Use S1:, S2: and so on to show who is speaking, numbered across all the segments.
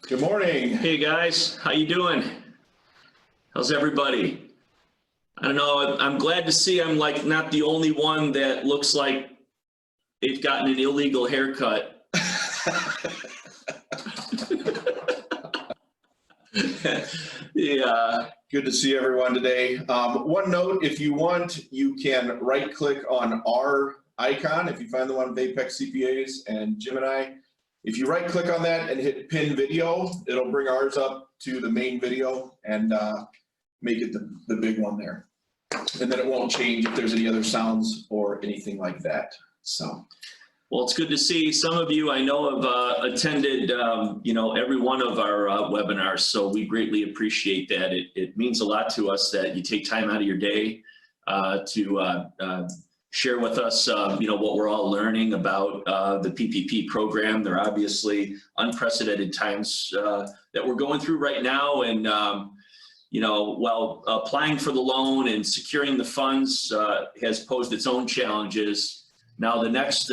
S1: Good morning.
S2: Hey guys, how you doing? How's everybody? I don't know, I'm glad to see I'm like not the only one that looks like they've gotten an illegal haircut. Yeah.
S1: Good to see everyone today. One note, if you want, you can right click on our icon. If you find the one with Apex CPAs and Jim and I, if you right click on that and hit pin video, it'll bring ours up to the main video and make it the big one there. And then it won't change if there's any other sounds or anything like that. So.
S2: Well, it's good to see some of you I know have attended, every one of our webinars. So we greatly appreciate that. It means a lot to us that you take time out of your day to share with us, what we're all learning about the PPP program. They're obviously unprecedented times that we're going through right now. And, while applying for the loan and securing the funds has posed its own challenges, now the next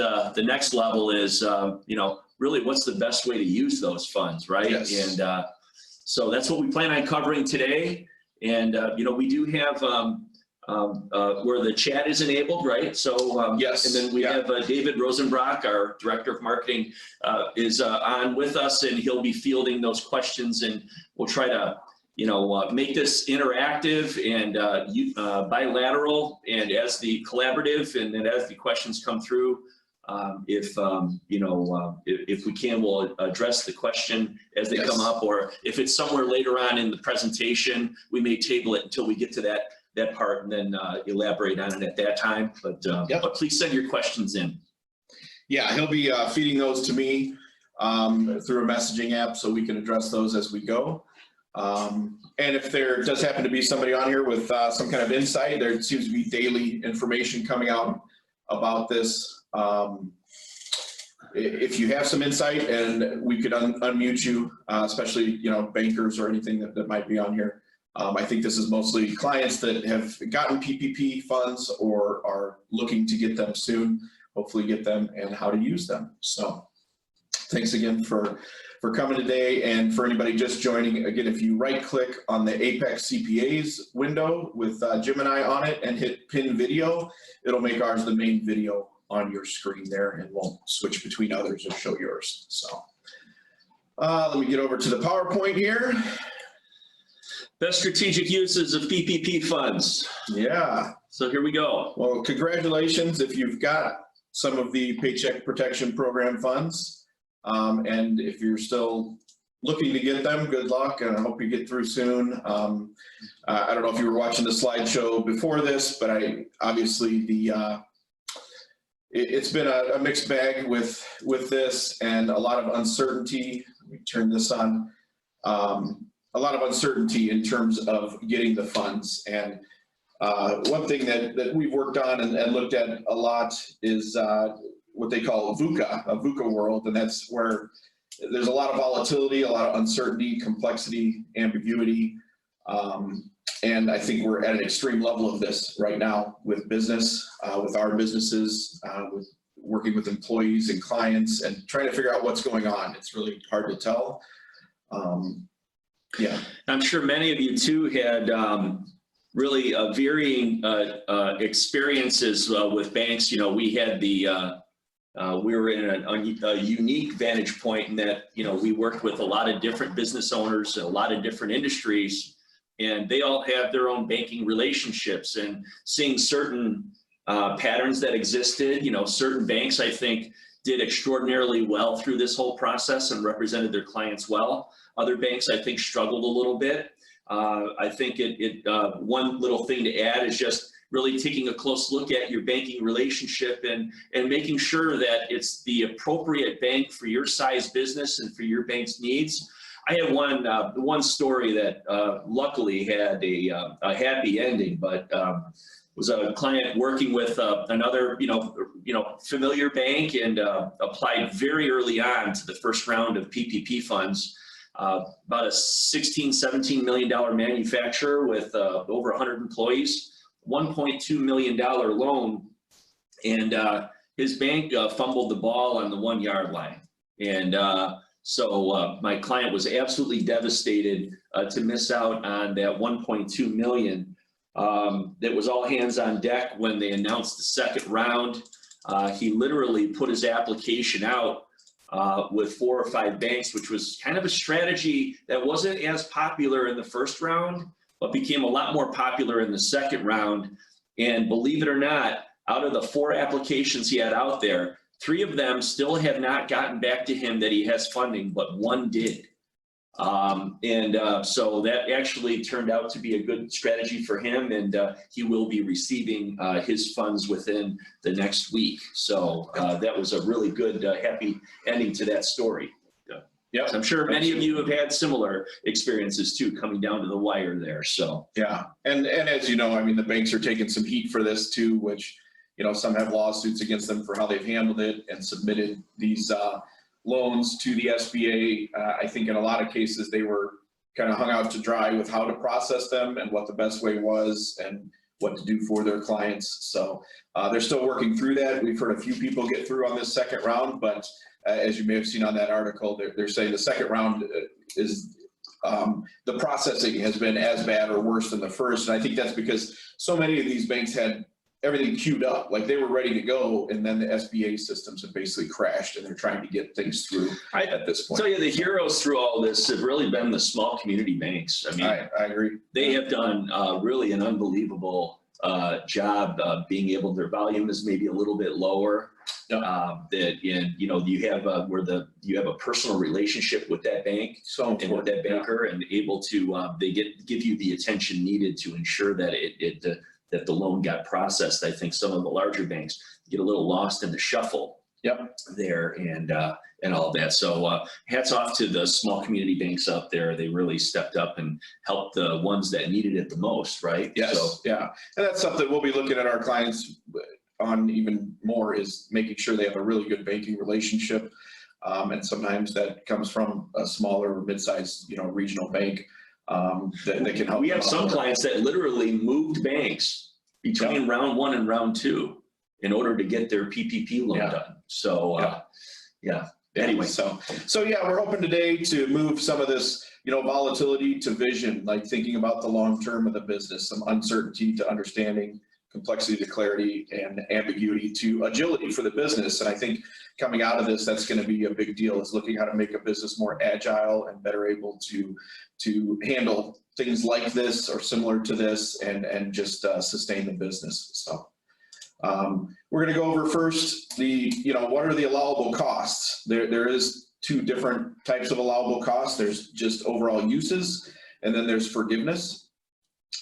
S2: level is, really what's the best way to use those funds, right?
S1: Yes.
S2: And so that's what we plan on covering today. And, we do have where the chat is enabled, right? So
S1: yes.
S2: And then we have David Rosenbrock, our Director of Marketing, is on with us, and he'll be fielding those questions, and we'll try to make this interactive and bilateral, and as the collaborative, and then as the questions come through, if we can, we'll address the question as they come up, or if it's somewhere later on in the presentation, we may table it until we get to that part and then elaborate on it at that time. But please send your questions in.
S1: Yeah, he'll be feeding those to me through a messaging app, so we can address those as we go. And if there does happen to be somebody on here with some kind of insight, there seems to be daily information coming out about this. If you have some insight and we could unmute you, especially, bankers or anything that might be on here. I think this is mostly clients that have gotten PPP funds or are looking to get them soon, hopefully get them, and how to use them. So thanks again for coming today. And for anybody just joining, again, if you right click on the Apex CPAs window with Jim and I on it and hit pin video, it'll make ours the main video on your screen there, and won't switch between others or show yours. So let me get over to the PowerPoint here.
S2: Best strategic uses of PPP funds.
S1: Yeah.
S2: So here we go.
S1: Well, congratulations if you've got some of the Paycheck Protection Program funds. And if you're still looking to get them, good luck, and I hope you get through soon. I don't know if you were watching the slideshow before this, but obviously it's been a mixed bag with this, and a lot of uncertainty. Let me turn this on. A lot of uncertainty in terms of getting the funds. And one thing that we've worked on and looked at a lot is what they call VUCA, a VUCA world, and that's where there's a lot of volatility, a lot of uncertainty, complexity, ambiguity, and I think we're at an extreme level of this right now with business, with our businesses, with working with employees and clients, and trying to figure out what's going on. It's really hard to tell. Yeah,
S2: I'm sure many of you too had really varying experiences with banks. We had we were in a unique vantage point in that, we worked with a lot of different business owners, a lot of different industries, and they all have their own banking relationships, and seeing certain patterns that existed. Certain banks, I think, did extraordinarily well through this whole process and represented their clients well. Other banks, I think, struggled a little bit. I think one little thing to add is just really taking a close look at your banking relationship and making sure that it's the appropriate bank for your size business and for your bank's needs. I have one story that luckily had a happy ending, but was a client working with another familiar bank, and applied very early on to the first round of PPP funds. About a $16-17 million manufacturer with over 100 employees, $1.2 million loan, and his bank fumbled the ball on the 1 yard line. And So my client was absolutely devastated to miss out on that 1.2 million. That was all hands on deck when they announced the second round. He literally put his application out with 4 or 5 banks, which was kind of a strategy that wasn't as popular in the first round, but became a lot more popular in the second round. And believe it or not, out of the 4 applications he had out there, 3 of them still have not gotten back to him that he has funding, but 1 did. So that actually turned out to be a good strategy for him, and he will be receiving his funds within the next week. So that was a really good, happy ending to that story.
S1: Yeah,
S2: I'm sure many of you have had similar experiences too, coming down to the wire there. So
S1: yeah, and as you know, I mean, the banks are taking some heat for this too, which, you know, some have lawsuits against them for how they've handled it and submitted these loans to the SBA. I think in a lot of cases they were kind of hung out to dry with how to process them and what the best way was and what to do for their clients. So they're still working through that. We've heard a few people get through on this second round, but as you may have seen on that article, they're saying the second round is the processing has been as bad or worse than the first. And I think that's because so many of these banks had everything queued up, like they were ready to go, and then the SBA systems have basically crashed, and they're trying to get things through at this point.
S2: I tell you, the heroes through all this have really been the small community banks. I mean,
S1: I agree.
S2: They have done really an unbelievable job being able. Their volume is maybe a little bit lower. You have you have a personal relationship with that bank and with that banker, and able to give you the attention needed to ensure that that the loan got processed. I think some of the larger banks get a little lost in the shuffle there and all that. So hats off to the small community banks out there. They really stepped up and helped the ones that needed it the most, right?
S1: Yes,
S2: so,
S1: yeah. And that's something we'll be looking at our clients on even more, is making sure they have a really good banking relationship. And sometimes that comes from a smaller or mid-sized, regional bank that can help.
S2: We have some clients that literally moved banks between round 1 and round 2 in order to get their PPP loan done. So, anyway.
S1: So yeah, we're hoping today to move some of this, volatility to vision, like thinking about the long term of the business, some uncertainty to understanding, complexity to clarity, and ambiguity to agility for the business. And I think coming out of this, that's going to be a big deal, is looking how to make a business more agile and better able to handle things like this or similar to this, and just sustain the business. So we're going to go over first what are the allowable costs. There is 2 different types of allowable costs. There's just overall uses, and then there's forgiveness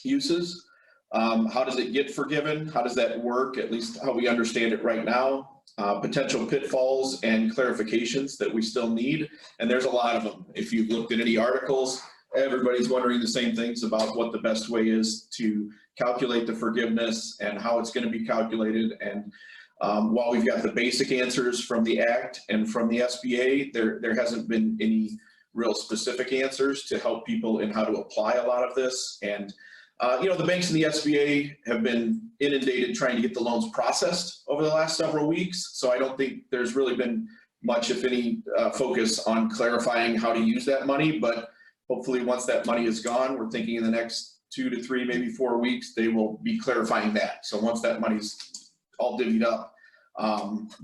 S1: uses. How does it get forgiven? How does that work? At least how we understand it right now. Potential pitfalls and clarifications that we still need. And there's a lot of them. If you've looked at any articles, everybody's wondering the same things about what the best way is to calculate the forgiveness and how it's going to be calculated. And while we've got the basic answers from the Act and from the SBA, there hasn't been any real specific answers to help people in how to apply a lot of this. And the banks in the SBA have been inundated trying to get the loans processed over the last several weeks. So I don't think there's really been much, if any, focus on clarifying how to use that money. But hopefully once that money is gone, we're thinking in the next 2 to 3, maybe 4 weeks, they will be clarifying that. So once that money's all divvied up,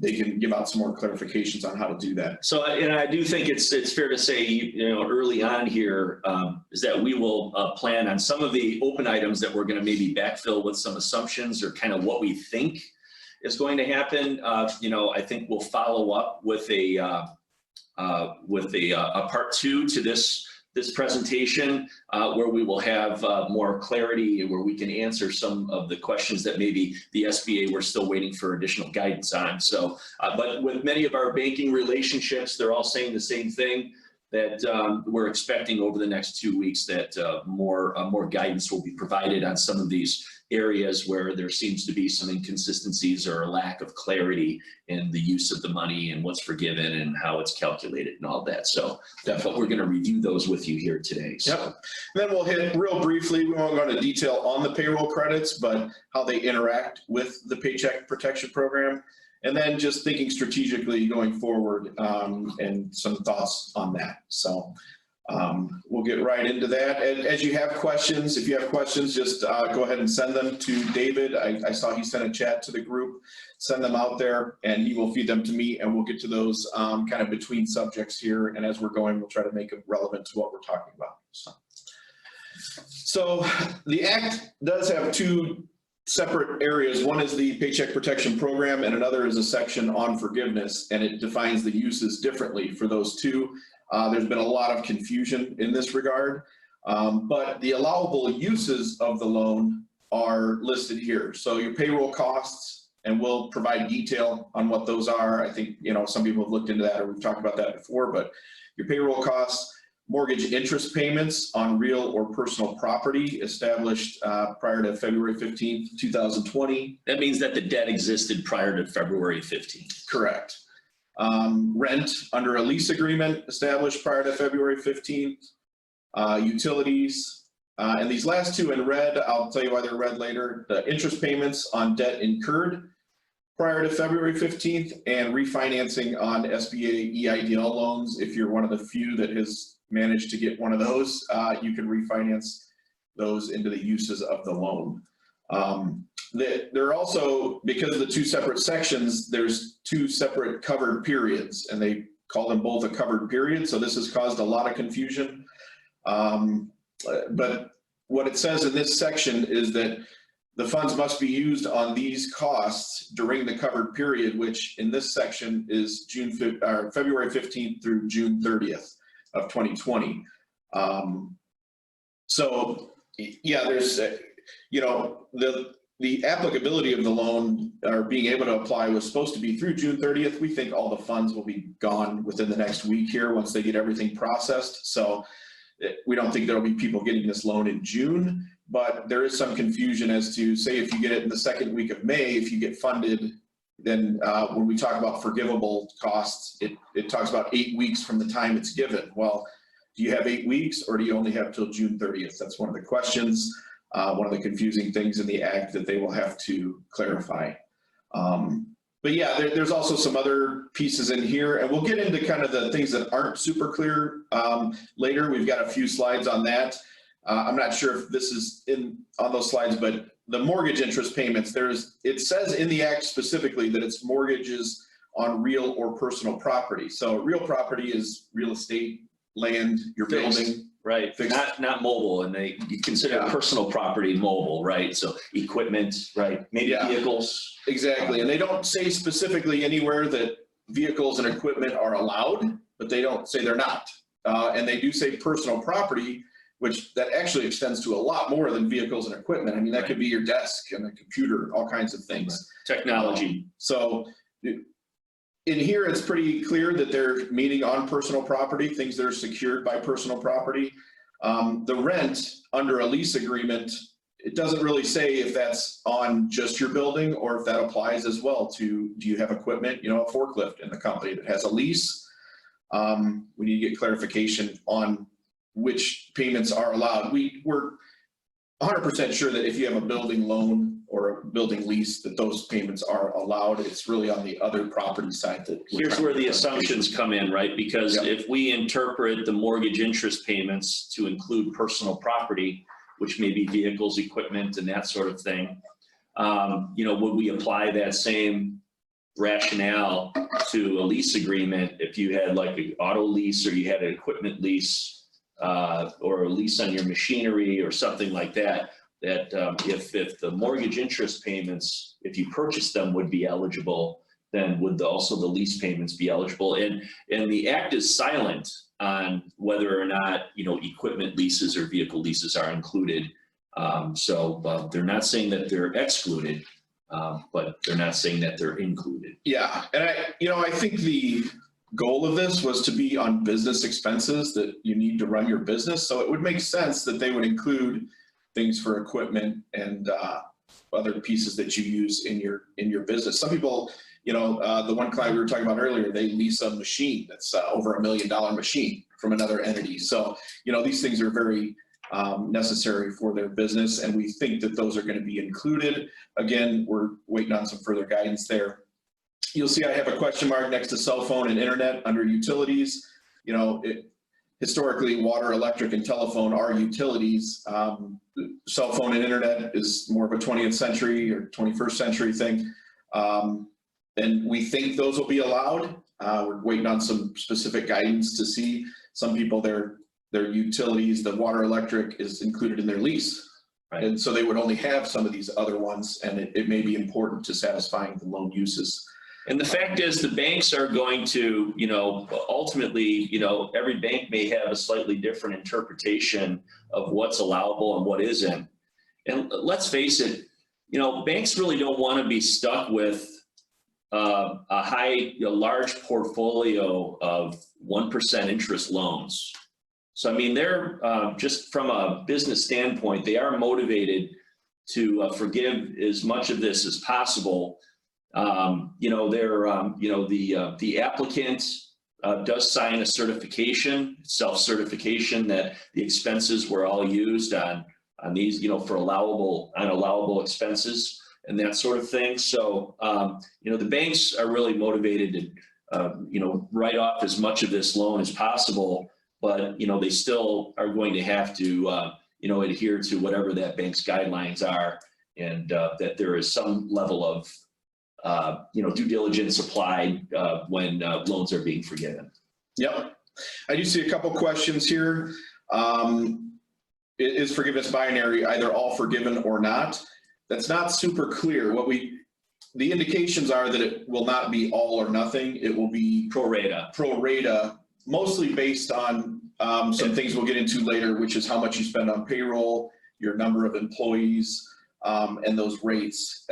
S1: they can give out some more clarifications on how to do that.
S2: So, and I do think it's fair to say, early on here, is that we will plan on some of the open items that we're going to maybe backfill with some assumptions or kind of what we think is going to happen. I think we'll follow up with a part 2 to this presentation, where we will have more clarity, where we can answer some of the questions that maybe the SBA we're still waiting for additional guidance on. So, but with many of our banking relationships, they're all saying the same thing, that we're expecting over the next 2 weeks that more guidance will be provided on some of these areas where there seems to be some inconsistencies or a lack of clarity in the use of the money and what's forgiven and how it's calculated and all that. So definitely we're going to review those with you here today. So.
S1: Yep. Then we'll hit real briefly, we won't go into detail on the payroll credits, but how they interact with the Paycheck Protection Program. and then just thinking strategically going forward, and some thoughts on that. So we'll get right into that. And as you have questions, if you have questions, just go ahead and send them to David. I saw he sent a chat to the group. Send them out there and he will feed them to me, and we'll get to those kind of between subjects here. And as we're going, we'll try to make them relevant to what we're talking about. So the Act does have two separate areas. One is the Paycheck Protection Program, and another is a section on forgiveness, and it defines the uses differently for those two. There's been a lot of confusion in this regard, but the allowable uses of the loan are listed here. So your payroll costs, and we'll provide detail on what those are. I think, some people have looked into that, or we've talked about that before, but your payroll costs, mortgage interest payments on real or personal property established prior to February 15th, 2020.
S2: That means that the debt existed prior to February 15th.
S1: Correct. Rent under a lease agreement established prior to February 15th. Utilities. And these last two in red, I'll tell you why they're red later. The interest payments on debt incurred prior to February 15th, and refinancing on SBA EIDL loans. If you're one of the few that has managed to get one of those, you can refinance those into the uses of the loan. There are also, because of the two separate sections, there's two separate covered periods, and they call them both a covered period. So this has caused a lot of confusion. But what it says in this section is that the funds must be used on these costs during the covered period, which in this section is February 15th through June 30th of 2020. So yeah, there's, the applicability of the loan, or being able to apply, was supposed to be through June 30th. We think all the funds will be gone within the next week here once they get everything processed. So we don't think there'll be people getting this loan in June, but there is some confusion as to, say, if you get it in the second week of May, if you get funded, then when we talk about forgivable costs, it talks about 8 weeks from the time it's given. Well, do you have 8 weeks, or do you only have till June 30th? That's one of the questions, one of the confusing things in the Act that they will have to clarify. But yeah, there's also some other pieces in here, and we'll get into kind of the things that aren't super clear later. We've got a few slides on that. I'm not sure if this is on those slides, but the mortgage interest payments, it says in the Act specifically that it's mortgages on real or personal property. So real property is real estate, land, your building.
S2: Right, not mobile, and you consider personal property mobile, right? So equipment, right? Maybe vehicles.
S1: Exactly, and they don't say specifically anywhere that vehicles and equipment are allowed, but they don't say they're not. And they do say personal property, which that actually extends to a lot more than vehicles and equipment. I mean, that could be your desk and a computer, all kinds of things.
S2: Technology.
S1: So in here, it's pretty clear that they're meaning on personal property, things that are secured by personal property. The rent under a lease agreement, it doesn't really say if that's on just your building or if that applies as well to, do you have equipment, a forklift in the company that has a lease? We need to get clarification on which payments are allowed. We're 100% sure that if you have a building loan or a building lease, that those payments are allowed. It's really on the other property side that.
S2: Here's where the assumptions come in, right? Because if we interpret the mortgage interest payments to include personal property, which may be vehicles, equipment, and that sort of thing, would we apply that same rationale to a lease agreement if you had like an auto lease, or you had an equipment lease, or a lease on your machinery or something like that, if the mortgage interest payments, if you purchase them, would be eligible, then would also the lease payments be eligible? And the Act is silent on whether or not, equipment leases or vehicle leases are included. So they're not saying that they're excluded, but they're not saying that they're included.
S1: Yeah, and I think the goal of this was to be on business expenses that you need to run your business. So it would make sense that they would include things for equipment and other pieces that you use in your business. Some people, the one client we were talking about earlier, they lease a machine that's over $1 million machine from another entity. So, these things are very necessary for their business, and we think that those are going to be included. Again, we're waiting on some further guidance there. You'll see I have a question mark next to cell phone and internet under utilities. You know, historically, water, electric, and telephone are utilities. Cell phone and internet is more of a 20th century or 21st century thing. And we think those will be allowed. We're waiting on some specific guidance to see. Some people, their utilities, the water, electric is included in their lease. Right. And so they would only have some of these other ones, and it may be important to satisfying the loan uses.
S2: And the fact is, the banks are going to, you know, ultimately, you know, every bank may have a slightly different interpretation of what's allowable and what isn't. And let's face it, you know, banks really don't want to be stuck with a large portfolio of 1% interest loans. So, I mean, they're just from a business standpoint, they are motivated to forgive as much of this as possible. You know, they're, you know, the applicant does sign a certification, self-certification that the expenses were all used on these, you know, for allowable expenses and that sort of thing. So, you know, the banks are really motivated to, you know, write off as much of this loan as possible, but, you know, they still are going to have to, you know, adhere to whatever that bank's guidelines are, and that there is some level of, you know, due diligence applied when loans are being forgiven.
S1: Yep. I do see a couple questions here. Is forgiveness binary, either all forgiven or not? That's not super clear. The indications are that it will not be all or nothing. It will be
S2: Pro rata,
S1: mostly based on some things we'll get into later, which is how much you spend on payroll, your number of employees, and those rates.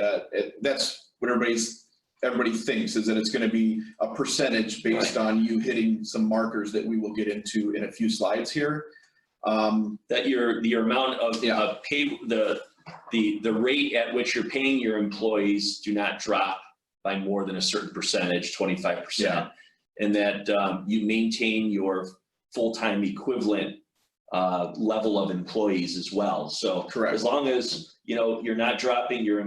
S1: That's what everybody thinks, is that it's going to be a percentage based on you hitting some markers that we will get into in a few slides here.
S2: That your amount of pay, the rate at which you're paying your employees do not drop by more than a certain percentage, 25%, yeah. And that you maintain your full-time equivalent level of employees as well. So correct. As long as, you know, you're not dropping your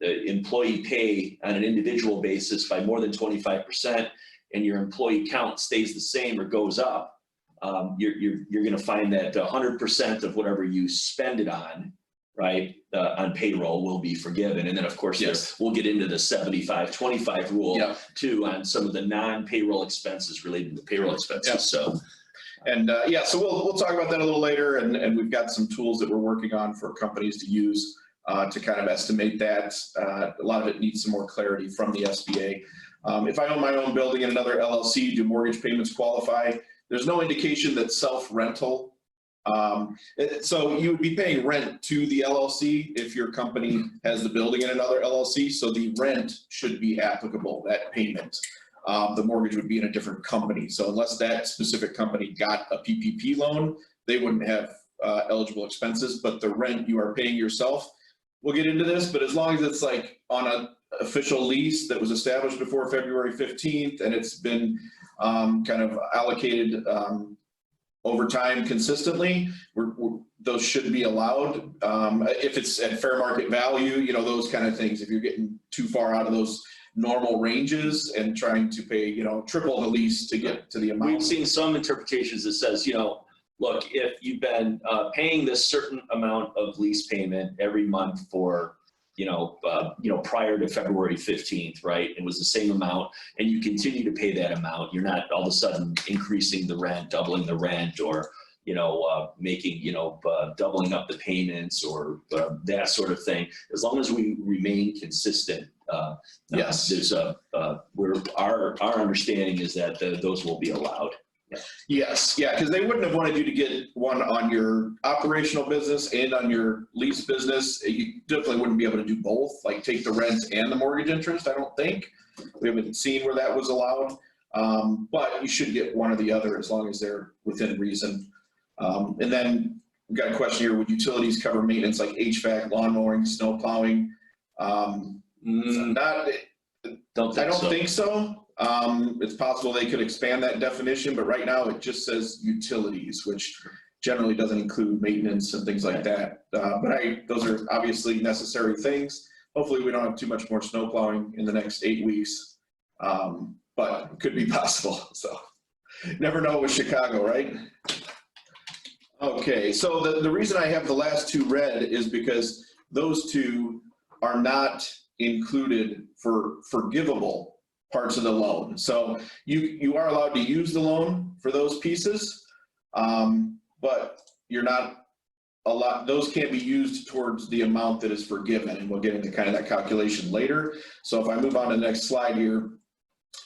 S2: employee pay on an individual basis by more than 25%, and your employee count stays the same or goes up, you're going to find that 100% of whatever you spend it on, right, on payroll will be forgiven. And then, of course, yes, we'll get into the 75-25 rule, yep, too, on some of the non-payroll expenses related to payroll expenses. Yep. So.
S1: And yeah, so we'll talk about that a little later, and we've got some tools that we're working on for companies to use to kind of estimate that. A lot of it needs some more clarity from the SBA. If I own my own building in another LLC, do mortgage payments qualify? There's no indication that self-rental. So you would be paying rent to the LLC if your company has the building in another LLC. So the rent should be applicable, that payment. The mortgage would be in a different company. So unless that specific company got a PPP loan, they wouldn't have eligible expenses, but the rent you are paying yourself. We'll get into this, but as long as it's like on an official lease that was established before February 15th and it's been kind of allocated over time consistently, those should be allowed. If it's at fair market value, you know, those kind of things. If you're getting too far out of those normal ranges and trying to pay, you know, triple the lease to get to the amount.
S2: We've seen some interpretations that says, you know, look, if you've been paying this certain amount of lease payment every month for, you know, prior to February 15th, right? It was the same amount, and you continue to pay that amount. You're not all of a sudden increasing the rent, doubling the rent, or, you know, making, you know, doubling up the payments or that sort of thing. As long as we remain consistent,
S1: yes,
S2: there's our understanding is that those will be allowed. Yeah.
S1: Yes, yeah, because they wouldn't have wanted you to get one on your operational business and on your lease business. You definitely wouldn't be able to do both, like take the rent and the mortgage interest, I don't think. We haven't seen where that was allowed, but you should get one or the other as long as they're within reason. And then we've got a question here, would utilities cover maintenance like HVAC, lawn mowing, snow plowing? I don't think so. It's possible they could expand that definition, but right now it just says utilities, which generally doesn't include maintenance and things like that. But those are obviously necessary things. Hopefully we don't have too much more snow plowing in the next 8 weeks, but it could be possible. So never know with Chicago, right? Okay, so the reason I have the last two red is because those two are not included for forgivable parts of the loan. So you are allowed to use the loan for those pieces, but you're not allowed, those can't be used towards the amount that is forgiven, and we'll get into kind of that calculation later. So if I move on to the next slide here,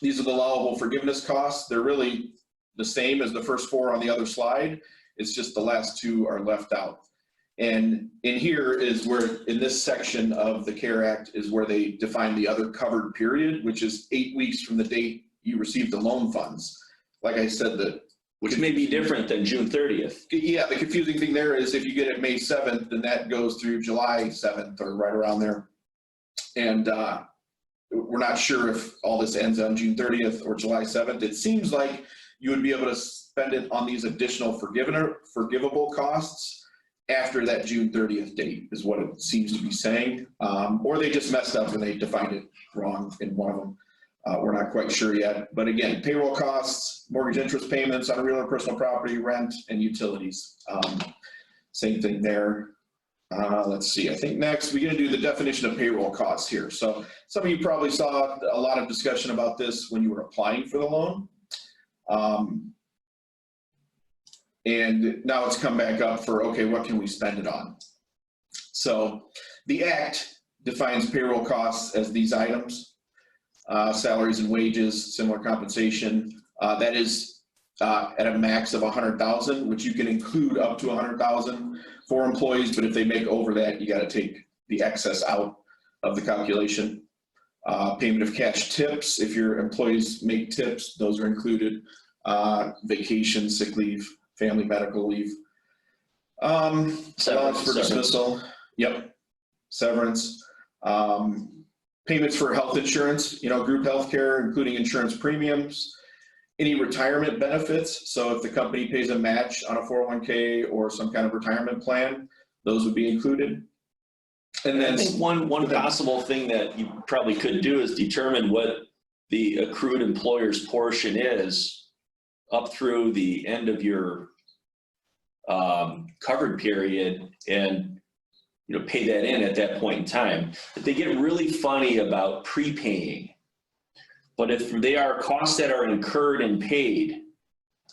S1: these are the allowable forgiveness costs. They're really the same as the first four on the other slide. It's just the last two are left out. And in here is where, in this section of the CARE Act, is where they define the other covered period, which is 8 weeks from the date you received the loan funds. Like I said,
S2: which may be different than June 30th.
S1: Yeah, the confusing thing there is if you get it May 7th, then that goes through July 7th or right around there. And we're not sure if all this ends on June 30th or July 7th. It seems like you would be able to spend it on these additional forgivable costs after that June 30th date is what it seems to be saying. Or they just messed up and they defined it wrong in one of them. We're not quite sure yet. But again, payroll costs, mortgage interest payments on real or personal property, rent, and utilities. Same thing there. Let's see, I think next we're gonna do the definition of payroll costs here. So some of you probably saw a lot of discussion about this when you were applying for the loan. And now it's come back up for, okay, what can we spend it on? So the Act defines payroll costs as these items, salaries and wages, similar compensation. That is at a max of 100,000, which you can include up to 100,000 for employees, but if they make over that, you gotta take the excess out of the calculation. Payment of cash tips, if your employees make tips, those are included. Vacation, sick leave, family medical leave. Allowance for dismissal, yep, severance. Payments for health insurance, group health care, including insurance premiums. Any retirement benefits, so if the company pays a match on a 401k or some kind of retirement plan, those would be included. And then
S2: I think one possible thing that you probably could do is determine what the accrued employer's portion is up through the end of your covered period, and pay that in at that point in time. But they get really funny about prepaying. But if they are costs that are incurred and paid,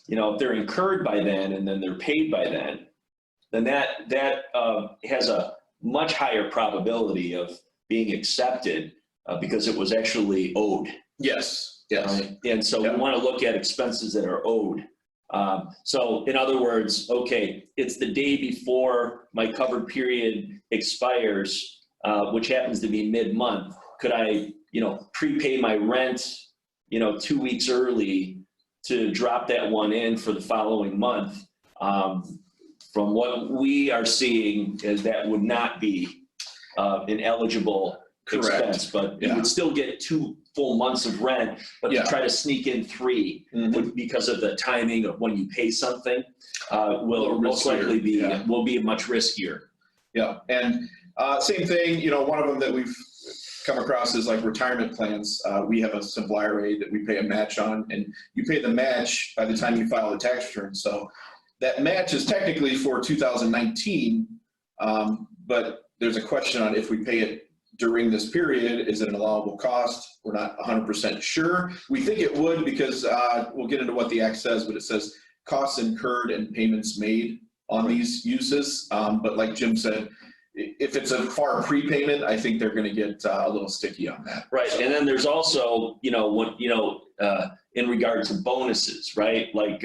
S2: if they're incurred by then and then they're paid by then that has a much higher probability of being accepted because it was actually owed.
S1: Yes.
S2: Right? And so we want to look at expenses that are owed. So in other words, okay, it's the day before my covered period expires, which happens to be mid-month. Could I, prepay my rent, 2 weeks early to drop that one in for the following month? From what we are seeing, is that would not be an eligible expense, but you would still get 2 full months of rent, but to try to sneak in 3 because of the timing of when you pay something will most likely be will be much riskier.
S1: Yeah, and same thing, one of them that we've come across is like retirement plans. We have a simple IRA that we pay a match on, and you pay the match by the time you file the tax return. So that match is technically for 2019, but there's a question on if we pay it during this period, is it an allowable cost? We're not 100% sure. We think it would because we'll get into what the Act says, but it says costs incurred and payments made on these uses. But like Jim said, if it's a far prepayment, I think they're going to get a little sticky on that.
S2: Right, and then there's also, in regard to bonuses, right? Like,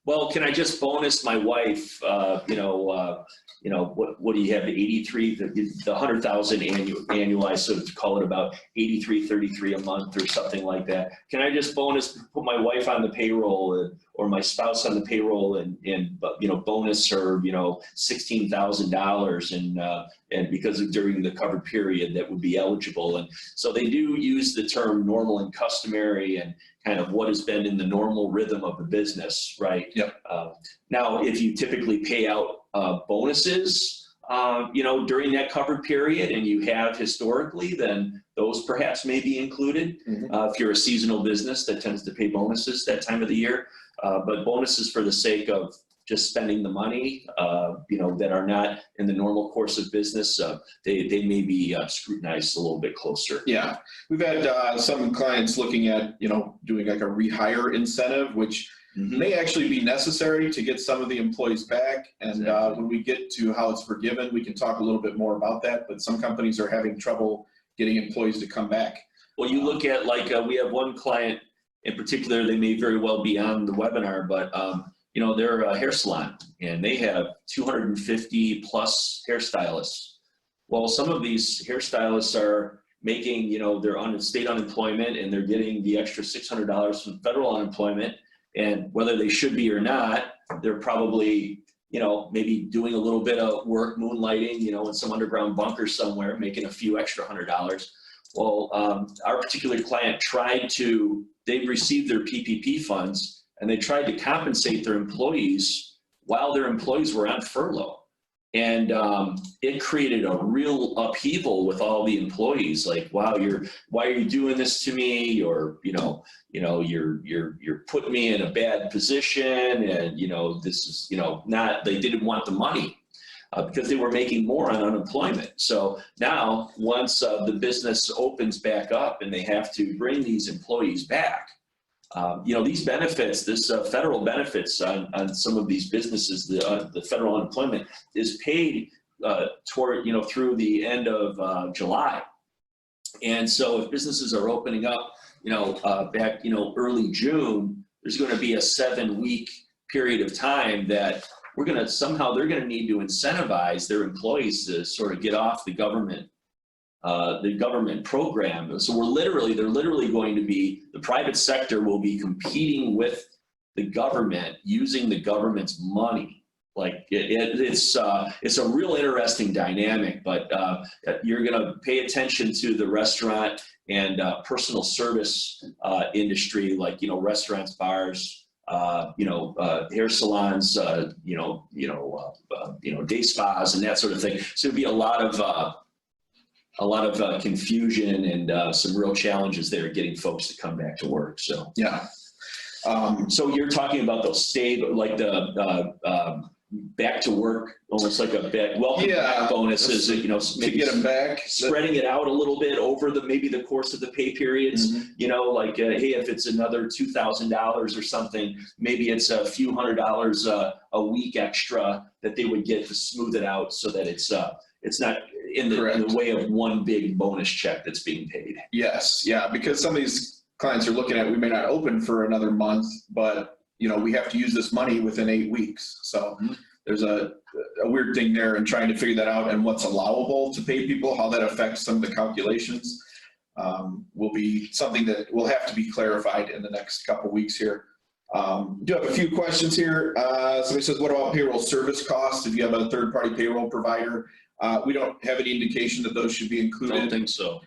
S2: well, can I just bonus my wife? What do you have? 83, the 100,000 annualized, so to call it about 83.33 a month or something like that. Can I just put my wife on the payroll or my spouse on the payroll and bonus her $16,000 and because of during the covered period that would be eligible. And so they do use the term normal and customary and kind of what has been in the normal rhythm of the business, right?
S1: Yep.
S2: Now, if you typically pay out bonuses, during that covered period and you have historically, then those perhaps may be included. If you're a seasonal business that tends to pay bonuses that time of the year, but bonuses for the sake of just spending the money, that are not in the normal course of business, they may be scrutinized a little bit closer.
S1: Yeah, we've had some clients looking at, doing like a rehire incentive, which may actually be necessary to get some of the employees back. And when we get to how it's forgiven, we can talk a little bit more about that. But some companies are having trouble getting employees to come back.
S2: Well, you look at we have one client in particular, they may very well be on the webinar, but they're a hair salon and they have 250 plus hairstylists. Well, some of these hairstylists are making, they're on state unemployment and they're getting the extra $600 from federal unemployment. And whether they should be or not, they're probably, maybe doing a little bit of work, moonlighting, in some underground bunker somewhere, making a few extra $100. Well, our particular client they received their PPP funds and they tried to compensate their employees while their employees were on furlough. And it created a real upheaval with all the employees. Like, wow, why are you doing this to me? Or you're putting me in a bad position, and this is they didn't want the money because they were making more on unemployment. So now, once the business opens back up and they have to bring these employees back, these benefits, this federal benefits on some of these businesses, the federal unemployment is paid through the end of July. And so if businesses are opening up, back, early June, there's going to be a 7-week period of time that they're going to need to incentivize their employees to sort of get off the government program. So they're literally going to be, the private sector will be competing with the government using the government's money. Like it's a real interesting dynamic, but you're going to pay attention to the restaurant and personal service industry, like, restaurants, bars, hair salons, day spas and that sort of thing. So it'd be a lot of confusion and some real challenges there getting folks to come back to work. So
S1: yeah.
S2: So you're talking about those the back to work, almost like a welcome back bonuses,
S1: to get them back,
S2: spreading it out a little bit over maybe the course of the pay periods. Hey, if it's another $2,000 or something, maybe it's a few $100 a week extra that they would get to smooth it out so that it's not in the way of one big bonus check that's being paid. Yes,
S1: yeah, because some of these clients are looking at, we may not open for another month, but we have to use this money within 8 weeks. So there's a weird thing there and trying to figure that out, and what's allowable to pay people, how that affects some of the calculations will be something that will have to be clarified in the next couple weeks here. Do have a few questions here. Somebody says, what about payroll service costs if you have a third-party payroll provider? We don't have any indication that those should be included.
S2: I don't think so.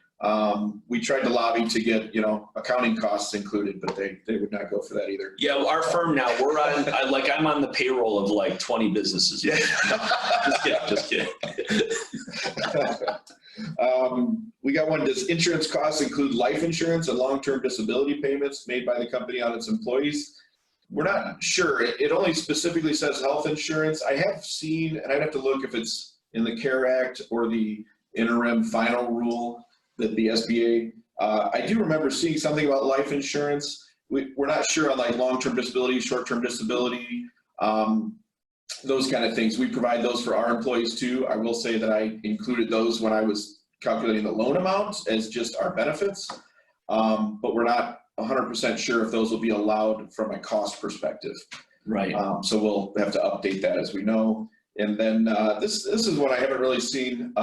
S1: We tried to lobby to get, accounting costs included, but they would not go for that either.
S2: Yeah, our firm now, we're on, I'm on the payroll of like 20 businesses.
S1: Yeah.
S2: Just kidding.
S1: We got one, does insurance costs include life insurance and long-term disability payments made by the company on its employees? We're not sure. It only specifically says health insurance. I have seen, and I'd have to look if it's in the CARE Act or the interim final rule that the SBA, I do remember seeing something about life insurance. We're not sure on like long-term disability, short-term disability, those kind of things. We provide those for our employees too. I will say that I included those when I was calculating the loan amount as just our benefits, but we're not 100% sure if those will be allowed from a cost perspective.
S2: Right.
S1: So we'll have to update that as we know. And then this is what I haven't really seen.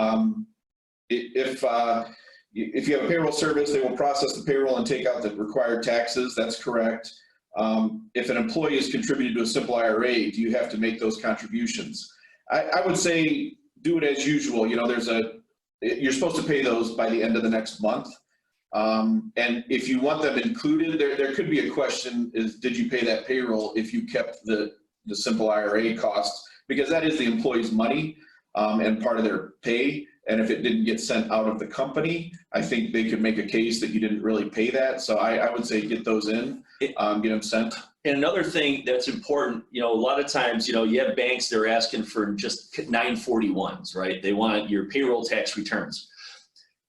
S1: If you have a payroll service, they will process the payroll and take out the required taxes. That's correct. If an employee is contributed to a simple IRA, do you have to make those contributions? I would say do it as usual. You're supposed to pay those by the end of the next month. And if you want them included, there could be a question is, did you pay that payroll if you kept the simple IRA costs? Because that is the employee's money. and part of their pay. And if it didn't get sent out of the company, I think they could make a case that you didn't really pay that. So I would say get those in, get them sent.
S2: And another thing that's important, a lot of times, you have banks that are asking for just 941s, right? They want your payroll tax returns.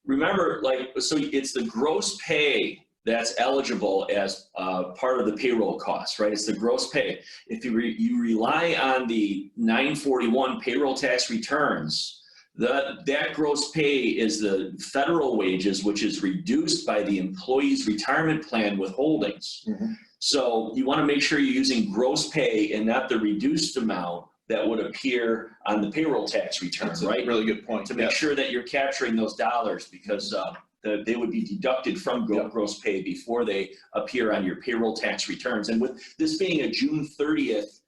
S2: Remember, so it's the gross pay that's eligible as part of the payroll cost, right? It's the gross pay. If you rely on the 941 payroll tax returns, that gross pay is the federal wages, which is reduced by the employee's retirement plan withholdings.
S1: Mm-hmm.
S2: So you want to make sure you're using gross pay and not the reduced amount that would appear on the payroll tax return,
S1: That's
S2: right?
S1: a really good point.
S2: To make sure that you're capturing those dollars, because they would be deducted from gross pay before they appear on your payroll tax returns. And with this being a June 30th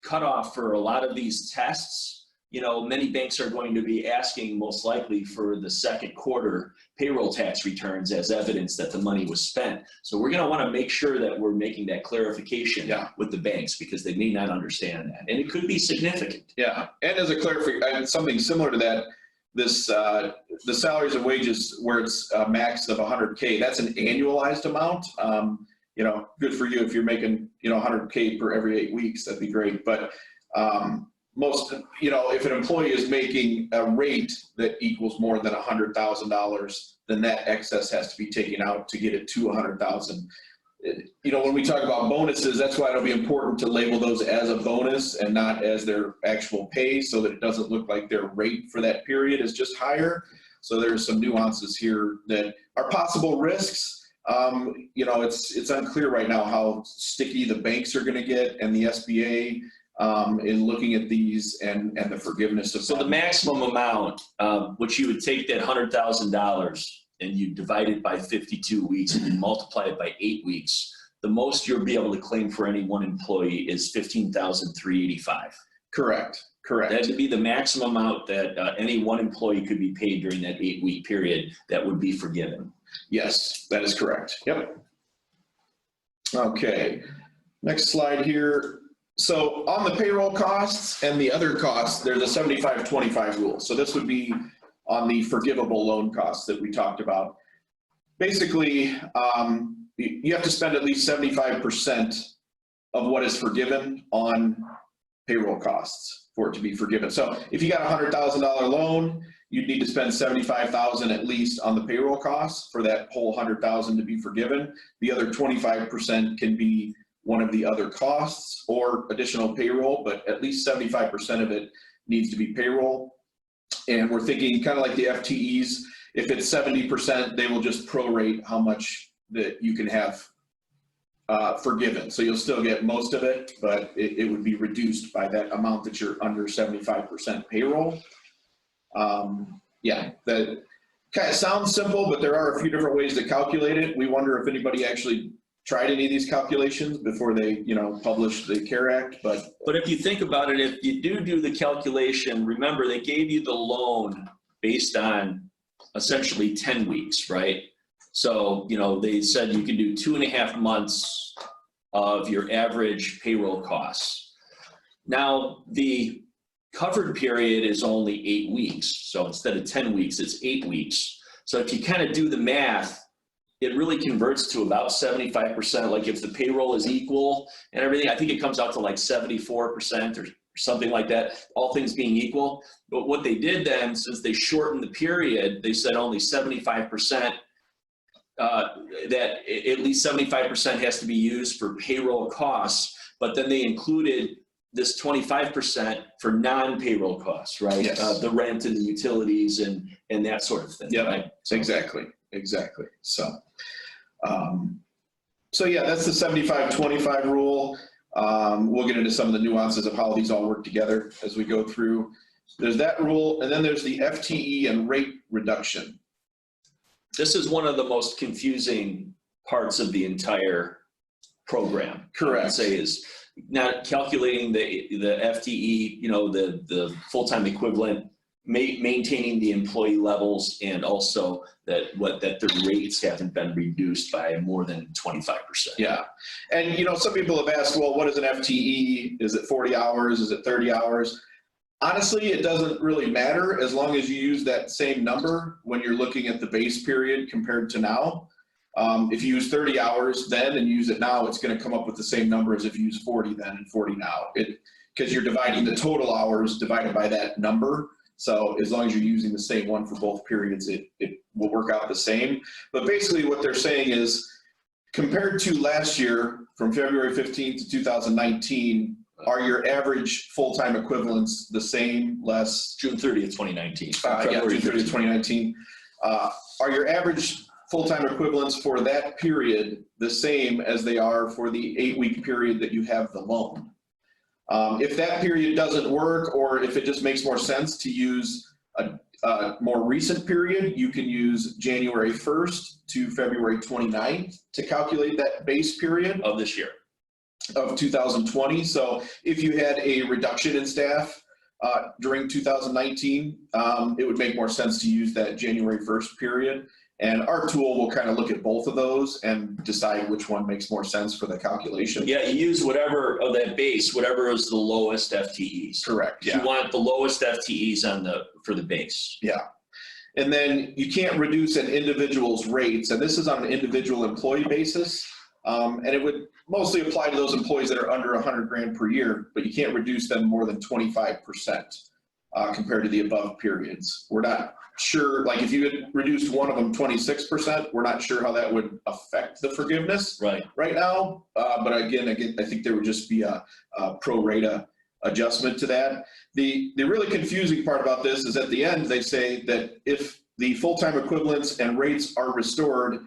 S2: cutoff for a lot of these tests, many banks are going to be asking most likely for the second quarter payroll tax returns as evidence that the money was spent. So we're going to want to make sure that we're making that clarification with the banks, because they may not understand that. And it could be significant.
S1: Yeah, and as a clarification, something similar to that, this the salaries and wages where it's a max of 100K, that's an annualized amount. Good for you if you're making 100K per every 8 weeks, that'd be great. But most, if an employee is making a rate that equals more than $100,000, then that excess has to be taken out to get it to 100,000. When we talk about bonuses, that's why it'll be important to label those as a bonus and not as their actual pay, so that it doesn't look like their rate for that period is just higher. So there's some nuances here that are possible risks. It's unclear right now how sticky the banks are going to get, and the SBA in looking at these and the forgiveness of
S2: So the maximum amount, which you would take that $100,000 and you divide it by 52 weeks and you multiply it by 8 weeks, the most you'll be able to claim for any one employee is $15,385.
S1: Correct.
S2: That would be the maximum amount that any one employee could be paid during that 8-week period that would be forgiven.
S1: Yes, that is correct. Yep. Okay, next slide here. So on the payroll costs and the other costs, there's a 75-25 rule. So this would be on the forgivable loan costs that we talked about. Basically, you have to spend at least 75% of what is forgiven on payroll costs for it to be forgiven. So if you got a $100,000 loan, you'd need to spend $75,000 at least on the payroll costs for that whole $100,000 to be forgiven. The other 25% can be one of the other costs or additional payroll, but at least 75% of it needs to be payroll. And we're thinking kind of like the FTEs, if it's 70%, they will just prorate how much that you can have forgiven. So you'll still get most of it, but it would be reduced by that amount that you're under 75% payroll. That kind of sounds simple, but there are a few different ways to calculate it. We wonder if anybody actually tried any of these calculations before they, published the CARE Act, but
S2: if you think about it, if you do the calculation, remember they gave you the loan based on essentially 10 weeks, right? So, they said you can do 2.5 months of your average payroll costs. Now, the covered period is only 8 weeks. So instead of 10 weeks, it's 8 weeks. So if you kind of do the math, it really converts to about 75%. Like if the payroll is equal and everything, I think it comes out to like 74% or something like that, all things being equal. But what they did then, since they shortened the period, they said only 75%, that at least 75% has to be used for payroll costs, but then they included this 25% for non-payroll costs, right?
S1: Yes.
S2: The rent and the utilities and that sort of thing.
S1: Yeah,
S2: right?
S1: Exactly. So yeah, that's the 75-25 rule. We'll get into some of the nuances of how these all work together as we go through. There's that rule, and then there's the FTE and rate reduction.
S2: This is one of the most confusing parts of the entire program.
S1: Correct.
S2: I would say is not calculating the FTE, the full-time equivalent, maintaining the employee levels, and also that the rates haven't been reduced by more than 25%.
S1: Yeah, and some people have asked, well, what is an FTE? Is it 40 hours? Is it 30 hours? Honestly, it doesn't really matter as long as you use that same number when you're looking at the base period compared to now. If you use 30 hours then and use it now, it's going to come up with the same number as if you use 40 then and 40 now. Because you're dividing the total hours divided by that number. So as long as you're using the same one for both periods, it will work out the same. But basically what they're saying is, compared to last year, from February 15th to 2019, are your average full-time equivalents the same, less?
S2: June 30th, 2019.
S1: Yeah, June 30th, 2019. Are your average full-time equivalents for that period the same as they are for the 8-week period that you have the loan? If that period doesn't work, or if it just makes more sense to use a more recent period, you can use January 1st to February 29th to calculate that base period
S2: Of this year.
S1: of 2020. So if you had a reduction in staff during 2019, it would make more sense to use that January 1st period. And our tool will kind of look at both of those and decide which one makes more sense for the calculation.
S2: Yeah, you use whatever of that base, whatever is the lowest FTEs.
S1: Correct, yeah.
S2: You want the lowest FTEs for the base.
S1: Yeah. And then you can't reduce an individual's rates, and this is on an individual employee basis. And it would mostly apply to those employees that are under 100 grand per year, but you can't reduce them more than 25% compared to the above periods. We're not sure, like if you had reduced one of them 26%, we're not sure how that would affect the forgiveness right now. But again, I think there would just be a pro rata adjustment to that. The really confusing part about this is at the end, they say that if the full-time equivalents and rates are restored,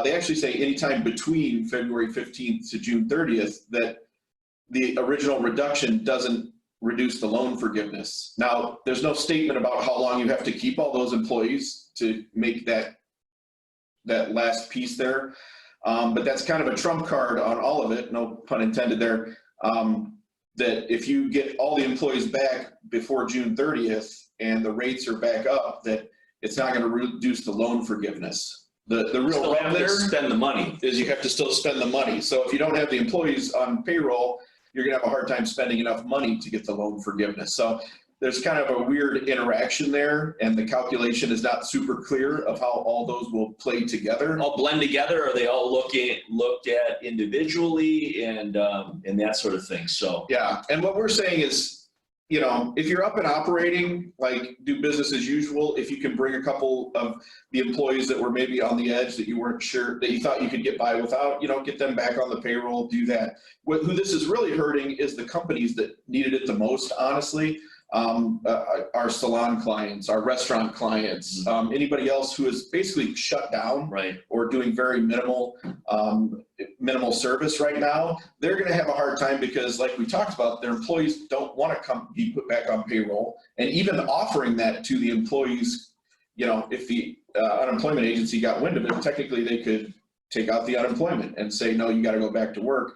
S1: they actually say anytime between February 15th to June 30th, that the original reduction doesn't reduce the loan forgiveness. Now, there's no statement about how long you have to keep all those employees to make that last piece there. But that's kind of a trump card on all of it, no pun intended there, that if you get all the employees back before June 30th and the rates are back up, that it's not going to reduce the loan forgiveness. The real rub there
S2: spend the money
S1: is you have to still spend the money. So if you don't have the employees on payroll, you're gonna have a hard time spending enough money to get the loan forgiveness. So there's kind of a weird interaction there, and the calculation is not super clear of how all those will play together.
S2: all blend together? Are they all looked at individually and that sort of thing? So
S1: Yeah, and what we're saying is, you know, if you're up and operating, like do business as usual, if you can bring a couple of the employees that were maybe on the edge that you weren't sure, that you thought you could get by without, you know, get them back on the payroll, do that. Who this is really hurting is the companies that needed it the most, honestly. Our salon clients, our restaurant clients, anybody else who is basically shut down or doing very minimal service right now, they're going to have a hard time because, like we talked about, their employees don't want to be put back on payroll, and even offering that to the employees, you know, if the unemployment agency got wind of it, technically they could take out the unemployment and say, no, you got to go back to work.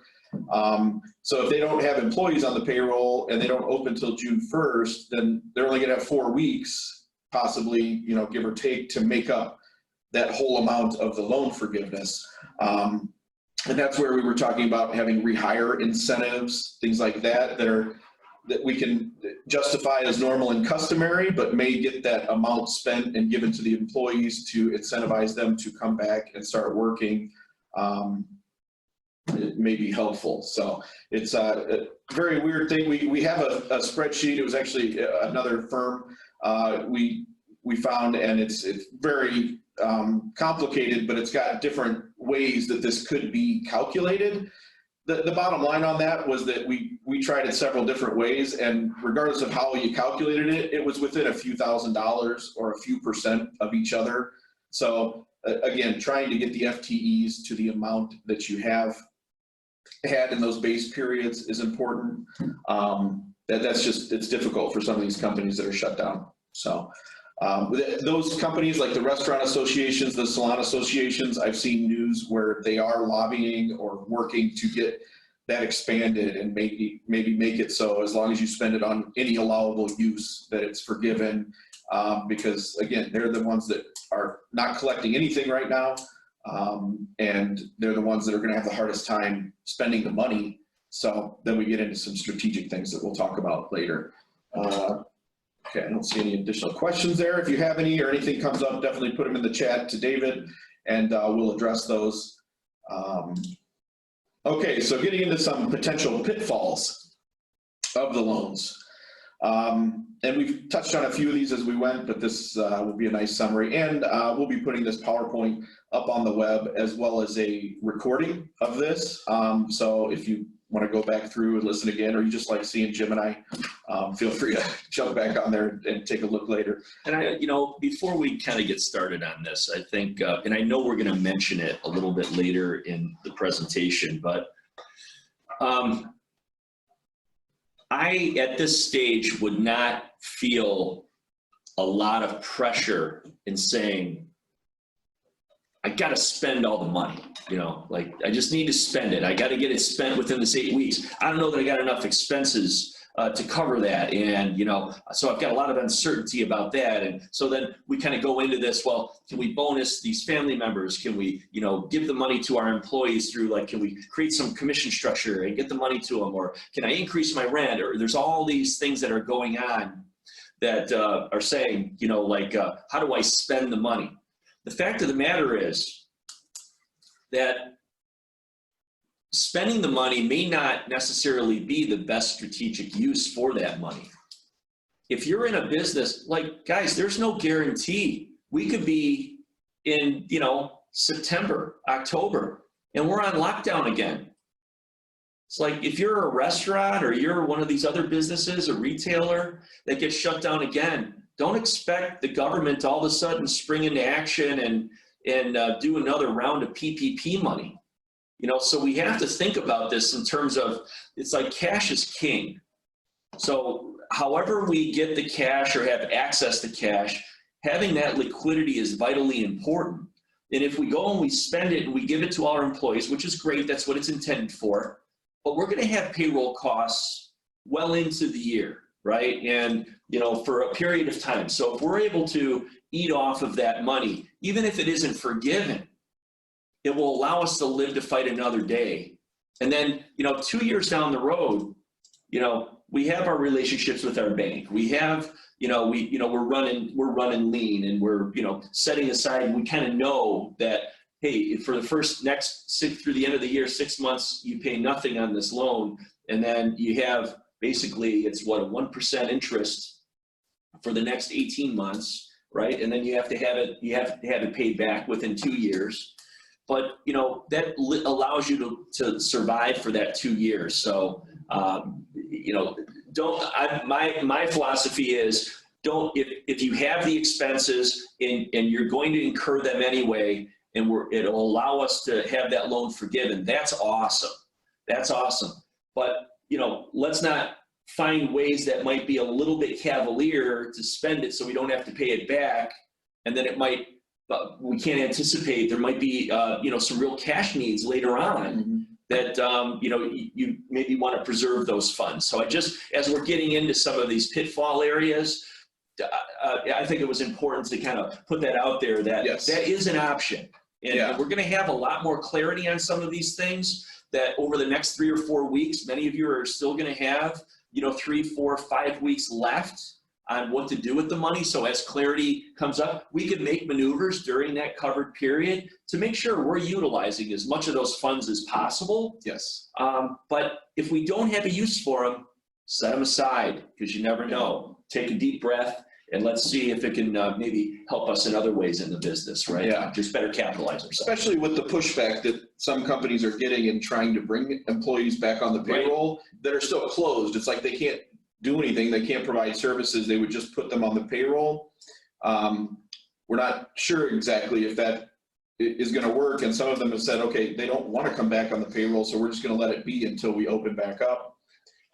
S1: So if they don't have employees on the payroll and they don't open until June 1st, then they're only going to have 4 weeks, possibly, you know, give or take, to make up that whole amount of the loan forgiveness. And that's where we were talking about having rehire incentives, things like that, that we can justify as normal and customary, but may get that amount spent and given to the employees to incentivize them to come back and start working. It may be helpful. So it's a very weird thing. We have a spreadsheet. It was actually another firm we found, and it's very complicated, but it's got different ways that this could be calculated. The bottom line on that was that we tried it several different ways, and regardless of how you calculated it, it was within a few $1,000s or a few percent of each other. So again, trying to get the FTEs to the amount that you have had in those base periods is important. That's just, it's difficult for some of these companies that are shut down. So those companies like the restaurant associations, the salon associations, I've seen news where they are lobbying or working to get that expanded and maybe make it so as long as you spend it on any allowable use that it's forgiven, because again, they're the ones that are not collecting anything right now, and they're the ones that are going to have the hardest time spending the money. So then we get into some strategic things that we'll talk about later. Okay, I don't see any additional questions there. If you have any or anything comes up, definitely put them in the chat to David and we'll address those. Okay, so getting into some potential pitfalls of the loans. And we've touched on a few of these as we went, but this will be a nice summary. And we'll be putting this PowerPoint up on the web as well as a recording of this. So if you want to go back through and listen again, or you just like seeing Jim and I, feel free to jump back on there and take a look later.
S2: And before we kind of get started on this, I think, and I know we're going to mention it a little bit later in the presentation, but I, at this stage, would not feel a lot of pressure in saying, I got to spend all the money, like I just need to spend it. I got to get it spent within this 8 weeks. I don't know that I got enough expenses to cover that. And, so I've got a lot of uncertainty about that. And so then we kind of go into this, well, can we bonus these family members? Can we, give the money to our employees through, like, can we create some commission structure and get the money to them? Or can I increase my rent? Or there's all these things that are going on that are saying, how do I spend the money? The fact of the matter is that spending the money may not necessarily be the best strategic use for that money. If you're in a business, like, guys, there's no guarantee. We could be in, September, October, and we're on lockdown again. It's like, if you're a restaurant or you're one of these other businesses, a retailer that gets shut down again, don't expect the government to all of a sudden spring into action and do another round of PPP money. So we have to think about this in terms of, it's like cash is king. So however we get the cash or have access to cash, having that liquidity is vitally important. And if we go and we spend it and we give it to our employees, which is great, that's what it's intended for, but we're going to have payroll costs well into the year, right? And, for a period of time. So if we're able to eat off of that money, even if it isn't forgiven, it will allow us to live to fight another day. And then, 2 years down the road, we have our relationships with our bank. We have, we're running lean, and we're, setting aside, we kind of know that, hey, for the through the end of the year, 6 months, you pay nothing on this loan. And then you have, basically, it's what, a 1% interest for the next 18 months, right? And then you have to have it paid back within 2 years. But, that allows you to survive for that 2 years. So, my philosophy is, if you have the expenses and you're going to incur them anyway, and it'll allow us to have that loan forgiven, that's awesome. That's awesome. But, let's not find ways that might be a little bit cavalier to spend it so we don't have to pay it back. And then we can't anticipate, there might be, some real cash needs later on that, you maybe want to preserve those funds. So as we're getting into some of these pitfall areas, I think it was important to kind of put that out there that
S1: yes,
S2: that is an option. And we're going to have a lot more clarity on some of these things that over the next 3 or 4 weeks, many of you are still going to have, 3, 4, 5 weeks left on what to do with the money. So as clarity comes up, we can make maneuvers during that covered period to make sure we're utilizing as much of those funds as possible.
S1: yes.
S2: But if we don't have a use for them, set them aside, because you never know. Take a deep breath and let's see if it can maybe help us in other ways in the business, right?
S1: Yeah.
S2: Just better capitalize ourselves.
S1: Especially with the pushback that some companies are getting and trying to bring employees back on the payroll that are still closed. It's like they can't do anything. They can't provide services. They would just put them on the payroll. We're not sure exactly if that is going to work. And some of them have said, okay, they don't want to come back on the payroll, so we're just going to let it be until we open back up.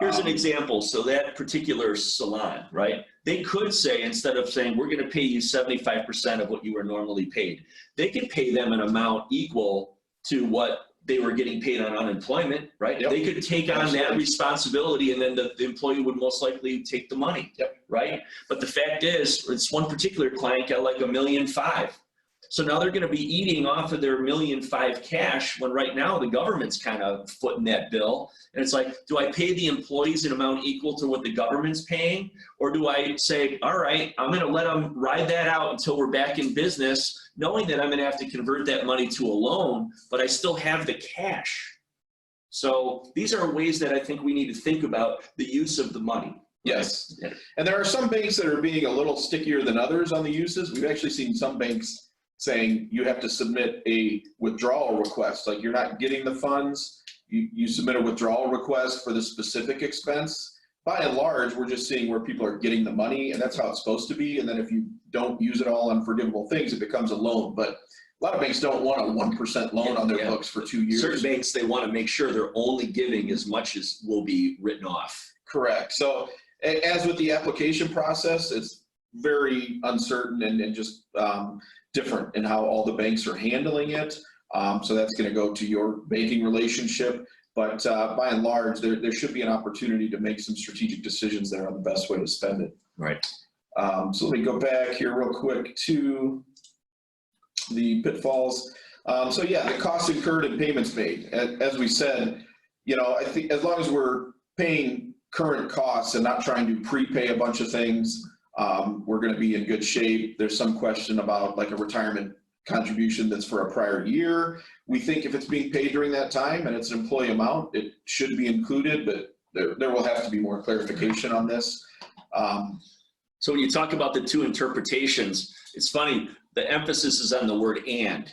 S2: Here's an example. So that particular salon, right? They could say, instead of saying, we're going to pay you 75% of what you were normally paid, they could pay them an amount equal to what they were getting paid on unemployment, right?
S1: Yep.
S2: They could take on that responsibility, and then the employee would most likely take the money,
S1: yep,
S2: right? But the fact is, it's one particular client got like $1.5 million. So now they're going to be eating off of their $1.5 million cash when right now the government's kind of footing that bill. And it's like, do I pay the employees an amount equal to what the government's paying? Or do I say, all right, I'm going to let them ride that out until we're back in business, knowing that I'm going to have to convert that money to a loan, but I still have the cash. So these are ways that I think we need to think about the use of the money.
S1: Yes.
S2: Yeah.
S1: And there are some banks that are being a little stickier than others on the uses. We've actually seen some banks saying you have to submit a withdrawal request. Like you're not getting the funds, you submit a withdrawal request for the specific expense. By and large, we're just seeing where people are getting the money, and that's how it's supposed to be. And then if you don't use it all on forgivable things, it becomes a loan. But a lot of banks don't want a 1% loan on their books for 2 years.
S2: Certain banks, they want to make sure they're only giving as much as will be written off.
S1: Correct. So as with the application process, it's very uncertain and just different in how all the banks are handling it. So that's going to go to your banking relationship. But by and large, there should be an opportunity to make some strategic decisions there on the best way to spend it.
S2: Right.
S1: So let me go back here real quick to the pitfalls. So yeah, the costs incurred and payments made. As we said, you know, I think as long as we're paying current costs and not trying to prepay a bunch of things, we're going to be in good shape. There's some question about like a retirement contribution that's for a prior year. We think if it's being paid during that time and it's an employee amount, it should be included, but there will have to be more clarification on this.
S2: So when you talk about the two interpretations, it's funny, the emphasis is on the word and,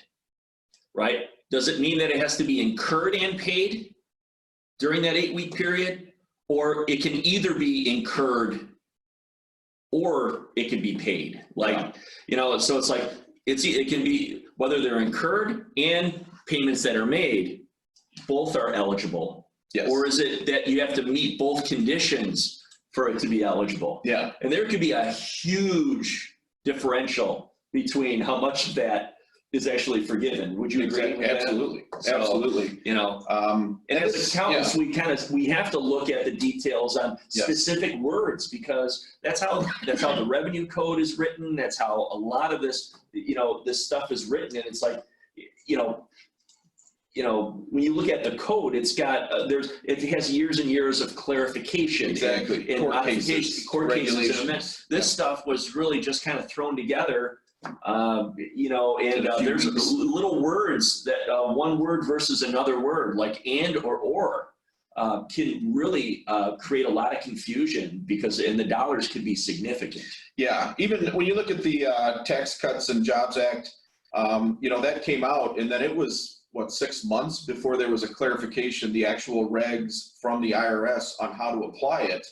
S2: right? Does it mean that it has to be incurred and paid during that 8-week period? Or it can either be incurred or it can be paid. Like, you know, so it's like, it can be whether they're incurred and payments that are made, both are eligible.
S1: Yes.
S2: Or is it that you have to meet both conditions for it to be eligible?
S1: Yeah.
S2: And there could be a huge differential between how much of that is actually forgiven. Would you agree with that?
S1: Absolutely.
S2: So,
S1: Absolutely.
S2: You know, and as accountants, we have to look at the details on specific words, because that's how the revenue code is written. That's how a lot of this, you know, this stuff is written. And it's like, you know, when you look at the code, it's got it has years and years of clarification.
S1: Exactly.
S2: And
S1: Court cases,
S2: regulations. This stuff was really just kind of thrown together. You know, and there's little words that one word versus another word, like and or can really create a lot of confusion, because and the dollars could be significant.
S1: Yeah, even when you look at the Tax Cuts and Jobs Act, you know, that came out, and then it was what, 6 months before there was a clarification, the actual regs from the IRS on how to apply it.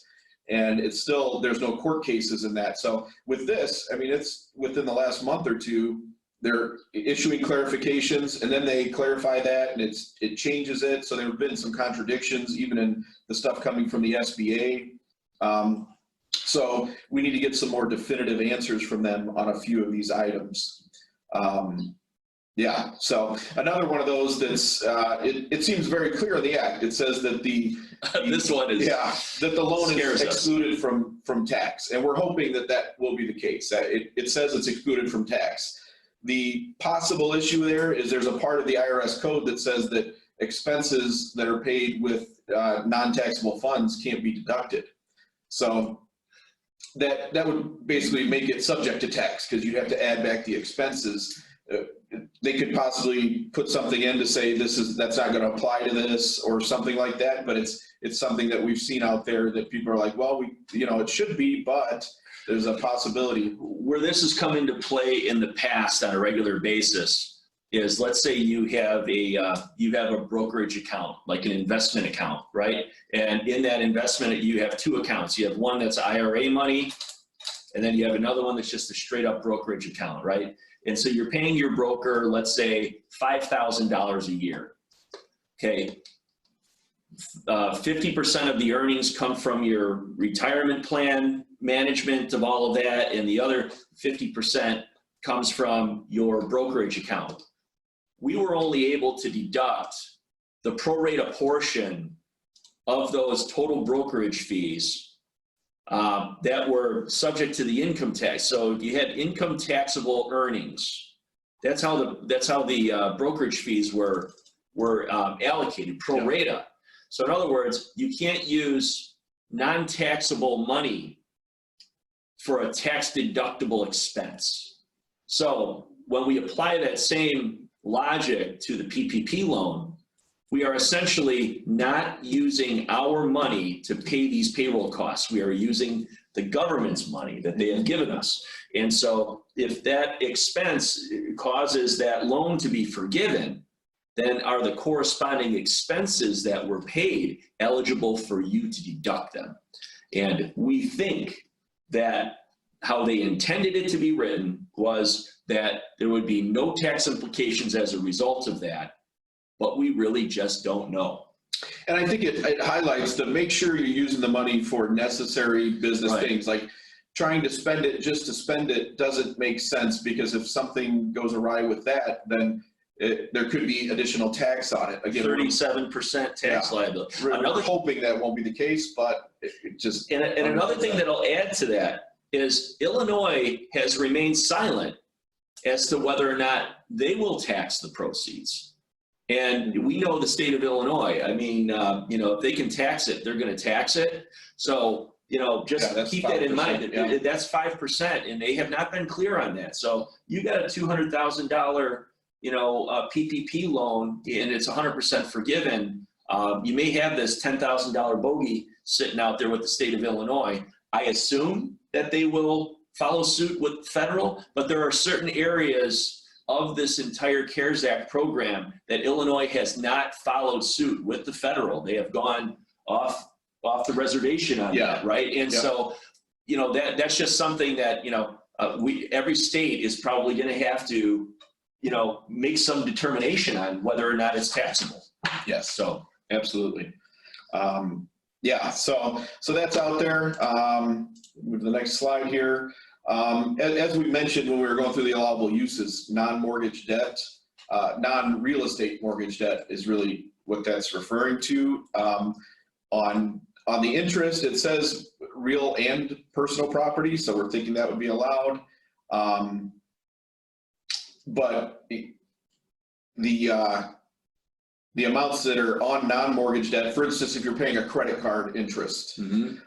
S1: And it's still, there's no court cases in that. So with this, I mean, it's within the last month or two, they're issuing clarifications, and then they clarify that, and it changes it. So there have been some contradictions even in the stuff coming from the SBA. So we need to get some more definitive answers from them on a few of these items. Yeah, so another one of those that's, it seems very clear in the act. It says that
S2: this one is,
S1: that the loan is excluded from tax. And we're hoping that that will be the case. It says it's excluded from tax. The possible issue there is there's a part of the IRS code that says that expenses that are paid with non-taxable funds can't be deducted. So that would basically make it subject to tax, because you'd have to add back the expenses. They could possibly put something in to say that's not going to apply to this or something like that, but it's something that we've seen out there that people are like, well, it should be, but there's a possibility.
S2: Where this has come into play in the past on a regular basis is, let's say you have a brokerage account, like an investment account, right? And in that investment, you have two accounts. You have one that's IRA money, and then you have another one that's just a straight up brokerage account, right? And so you're paying your broker, let's say $5,000 a year. Okay. 50% of the earnings come from your retirement plan, management of all of that, and the other 50% comes from your brokerage account. We were only able to deduct the pro rata portion of those total brokerage fees that were subject to the income tax. So if you had income taxable earnings, That's how the brokerage fees were allocated pro rata. So in other words, you can't use non-taxable money for a tax deductible expense. So when we apply that same logic to the PPP loan, we are essentially not using our money to pay these payroll costs. We are using the government's money that they have given us. And so if that expense causes that loan to be forgiven, then are the corresponding expenses that were paid eligible for you to deduct them? And we think that how they intended it to be written was that there would be no tax implications as a result of that, but we really just don't know.
S1: And I think it highlights to make sure you're using the money for necessary business things. Like trying to spend it just to spend it doesn't make sense, because if something goes awry with that, then there could be additional tax on it. Again,
S2: 37% tax liability.
S1: We're hoping that won't be the case, but it just.
S2: And another thing that'll add to that is Illinois has remained silent as to whether or not they will tax the proceeds. And we know the state of Illinois. I mean, if they can tax it, they're going to tax it. So, just keep that in mind. That's 5%, and they have not been clear on that. So you got a $200,000, PPP loan, and it's 100% forgiven. You may have this $10,000 bogey sitting out there with the state of Illinois. I assume that they will follow suit with federal, but there are certain areas of this entire CARES Act program that Illinois has not followed suit with the federal. They have gone off the reservation on that, right? And so, that's just something that, every state is probably going to have to, make some determination on whether or not it's taxable.
S1: Yes, so absolutely. So that's out there. Move to the next slide here. As we mentioned when we were going through the allowable uses, non-mortgage debt, non-real estate mortgage debt is really what that's referring to. On the interest, it says real and personal property, so we're thinking that would be allowed. But the amounts that are on non-mortgage debt, for instance, if you're paying a credit card interest, and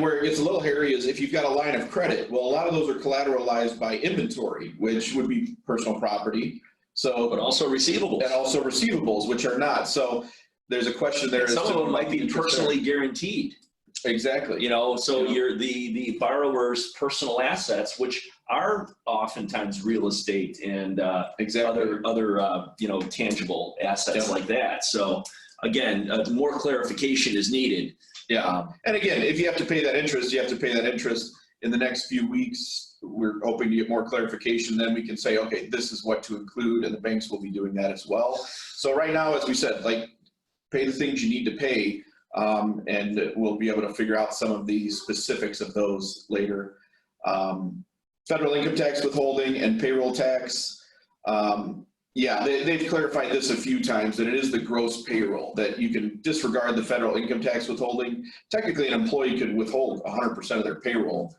S1: where it gets a little hairy is if you've got a line of credit. Well, a lot of those are collateralized by inventory, which would be personal property. So,
S2: but also receivables.
S1: And also receivables, which are not. So there's a question there.
S2: Some of them might be personally guaranteed.
S1: Exactly.
S2: So you're the borrower's personal assets, which are oftentimes real estate and other tangible assets like that. So again, more clarification is needed.
S1: And again, if you have to pay that interest, you have to pay that interest in the next few weeks. We're hoping to get more clarification. Then we can say, okay, this is what to include, and the banks will be doing that as well. So right now, as we said, pay the things you need to pay, and we'll be able to figure out some of the specifics of those later. Federal income tax withholding and payroll tax. They've clarified this a few times, that it is the gross payroll, that you can disregard the federal income tax withholding. Technically, an employee could withhold 100% of their payroll.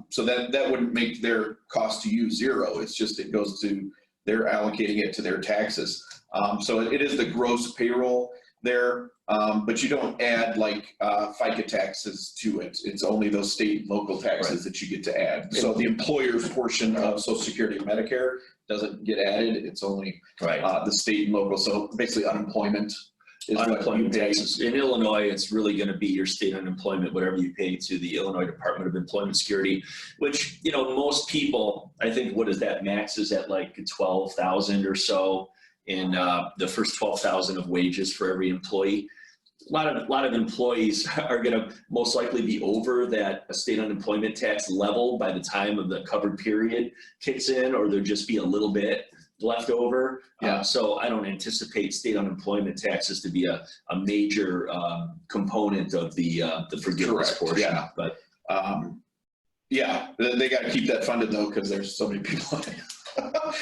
S1: So that wouldn't make their cost to you zero. It's just, it goes to, they're allocating it to their taxes. So it is the gross payroll there, but you don't add FICA taxes to it. It's only those state and local taxes that you get to add. So the employer's portion of Social Security and Medicare doesn't get added. It's only the state and local. So basically unemployment is
S2: unemployment taxes. In Illinois, it's really going to be your state unemployment, whatever you pay to the Illinois Department of Employment Security, which, most people, I think, what is that, max is at $12,000 or so in the first $12,000 of wages for every employee. A lot of employees are going to most likely be over that state unemployment tax level by the time of the covered period kicks in, or there'll just be a little bit left over. So I don't anticipate state unemployment taxes to be a major component of the forgiveness portion. But
S1: they got to keep that funded though, because there's so many people.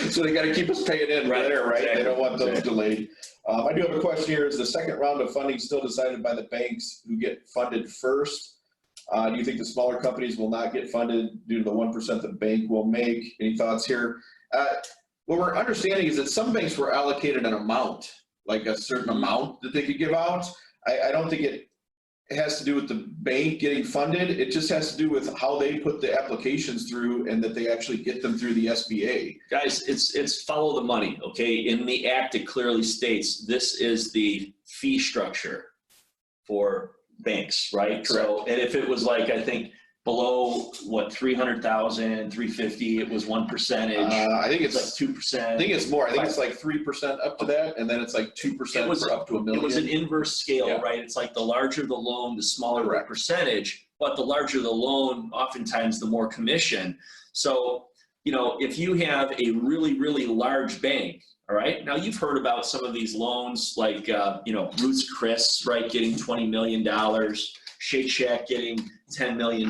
S1: So they got to keep us paying in there, right? Exactly. They don't want those delayed. I do have a question here. Is the second round of funding still decided by the banks who get funded first? Do you think the smaller companies will not get funded due to the 1% the bank will make? Any thoughts here? What we're understanding is that some banks were allocated an amount, like a certain amount that they could give out. I don't think it has to do with the bank getting funded. It just has to do with how they put the applications through and that they actually get them through the SBA.
S2: Guys, it's follow the money, okay? In the act, it clearly states this is the fee structure for banks, right?
S1: Correct.
S2: So, and if it was like, I think below what, 300,000, 350, it was 1%.
S1: I think it's
S2: like 2%.
S1: I think it's more. I think it's like 3% up to that, and then it's like 2% for up to $1 million.
S2: It was an inverse scale,
S1: Yeah.
S2: right? It's like the larger the loan, the smaller
S1: Correct.
S2: the percentage, but the larger the loan, oftentimes the more commission. So, you know, if you have a really, really large bank, all right, now you've heard about some of these loans like, you know, Ruth's Chris, right, getting $20 million, Shake Shack getting $10 million.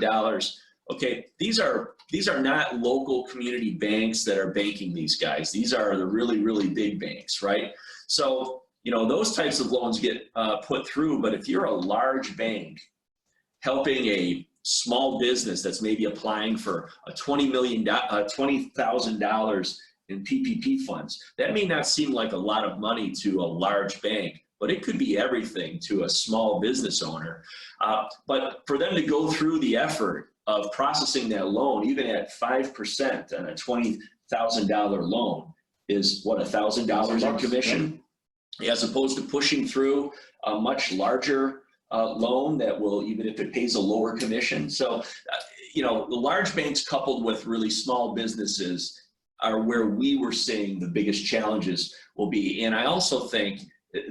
S2: Okay, these are not local community banks that are banking these guys. These are the really, really big banks, right? So, you know, those types of loans get put through, but if you're a large bank helping a small business that's maybe applying for a $20,000 in PPP funds, that may not seem like a lot of money to a large bank, but it could be everything to a small business owner. But for them to go through the effort of processing that loan, even at 5% on a $20,000 loan, is what, $1,000 in commission, as opposed to pushing through a much larger loan that will, even if it pays a lower commission. So, you know, the large banks coupled with really small businesses are where we were seeing the biggest challenges will be. And I also think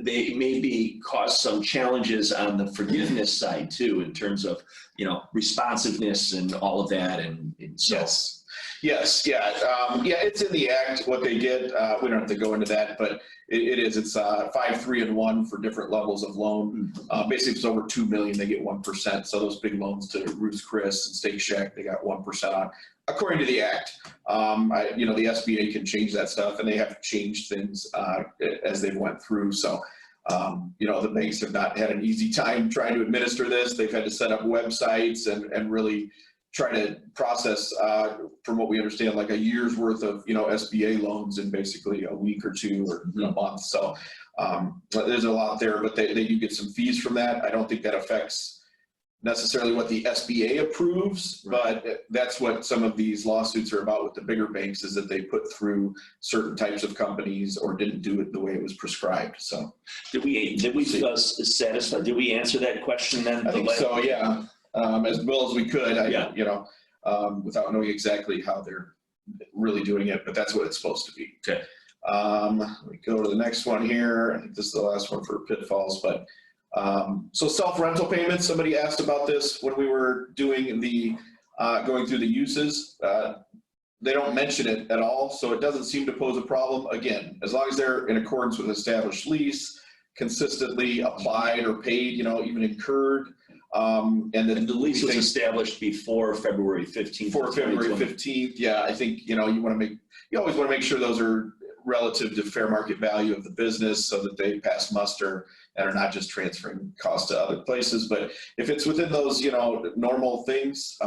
S2: they maybe cause some challenges on the forgiveness side too, in terms of, you know, responsiveness and all of that. And so.
S1: Yes, yeah, it's in the act what they did. We don't have to go into that, but it's 5, 3, and 1 for different levels of loan. Basically, if it's over $2 million, they get 1%. So those big loans to Ruth's Chris and Steak Shack, they got 1% on, according to the act. You know, the SBA can change that stuff, and they have changed things as they've went through. So, you know, the banks have not had an easy time trying to administer this. They've had to set up websites and really try to process, from what we understand, like a year's worth of, you know, SBA loans in basically a week or two or a month. So there's a lot there, but they do get some fees from that. I don't think that affects necessarily what the SBA approves, but that's what some of these lawsuits are about with the bigger banks, is that they put through certain types of companies or didn't do it the way it was prescribed. So did we
S2: satisfy, did we answer that question then?
S1: I think so, yeah. As well as we could, you know, without knowing exactly how they're really doing it, but that's what it's supposed to be.
S2: Okay.
S1: Let me go to the next one here. I think this is the last one for pitfalls, but so self-rental payments, somebody asked about this when we were doing the, going through the uses. They don't mention it at all, so it doesn't seem to pose a problem. Again, as long as they're in accordance with established lease, consistently applied or paid, you know, even incurred. And then
S2: the lease was established before February 15th.
S1: Before February 15th, yeah. I think, you know, you always want to make sure those are relative to fair market value of the business so that they pass muster and are not just transferring costs to other places. But if it's within those, you know, normal things,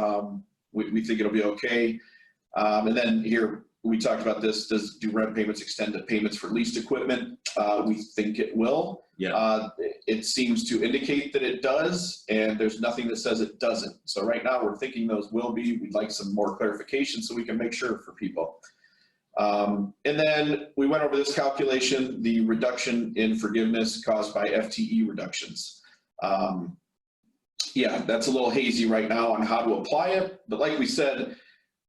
S1: we think it'll be okay. And then here, we talked about this, do rent payments extend to payments for leased equipment? We think it will.
S2: Yeah.
S1: It seems to indicate that it does, and there's nothing that says it doesn't. So right now we're thinking those will be. We'd like some more clarification so we can make sure for people. And then we went over this calculation, the reduction in forgiveness caused by FTE reductions. Yeah, that's a little hazy right now on how to apply it, but like we said,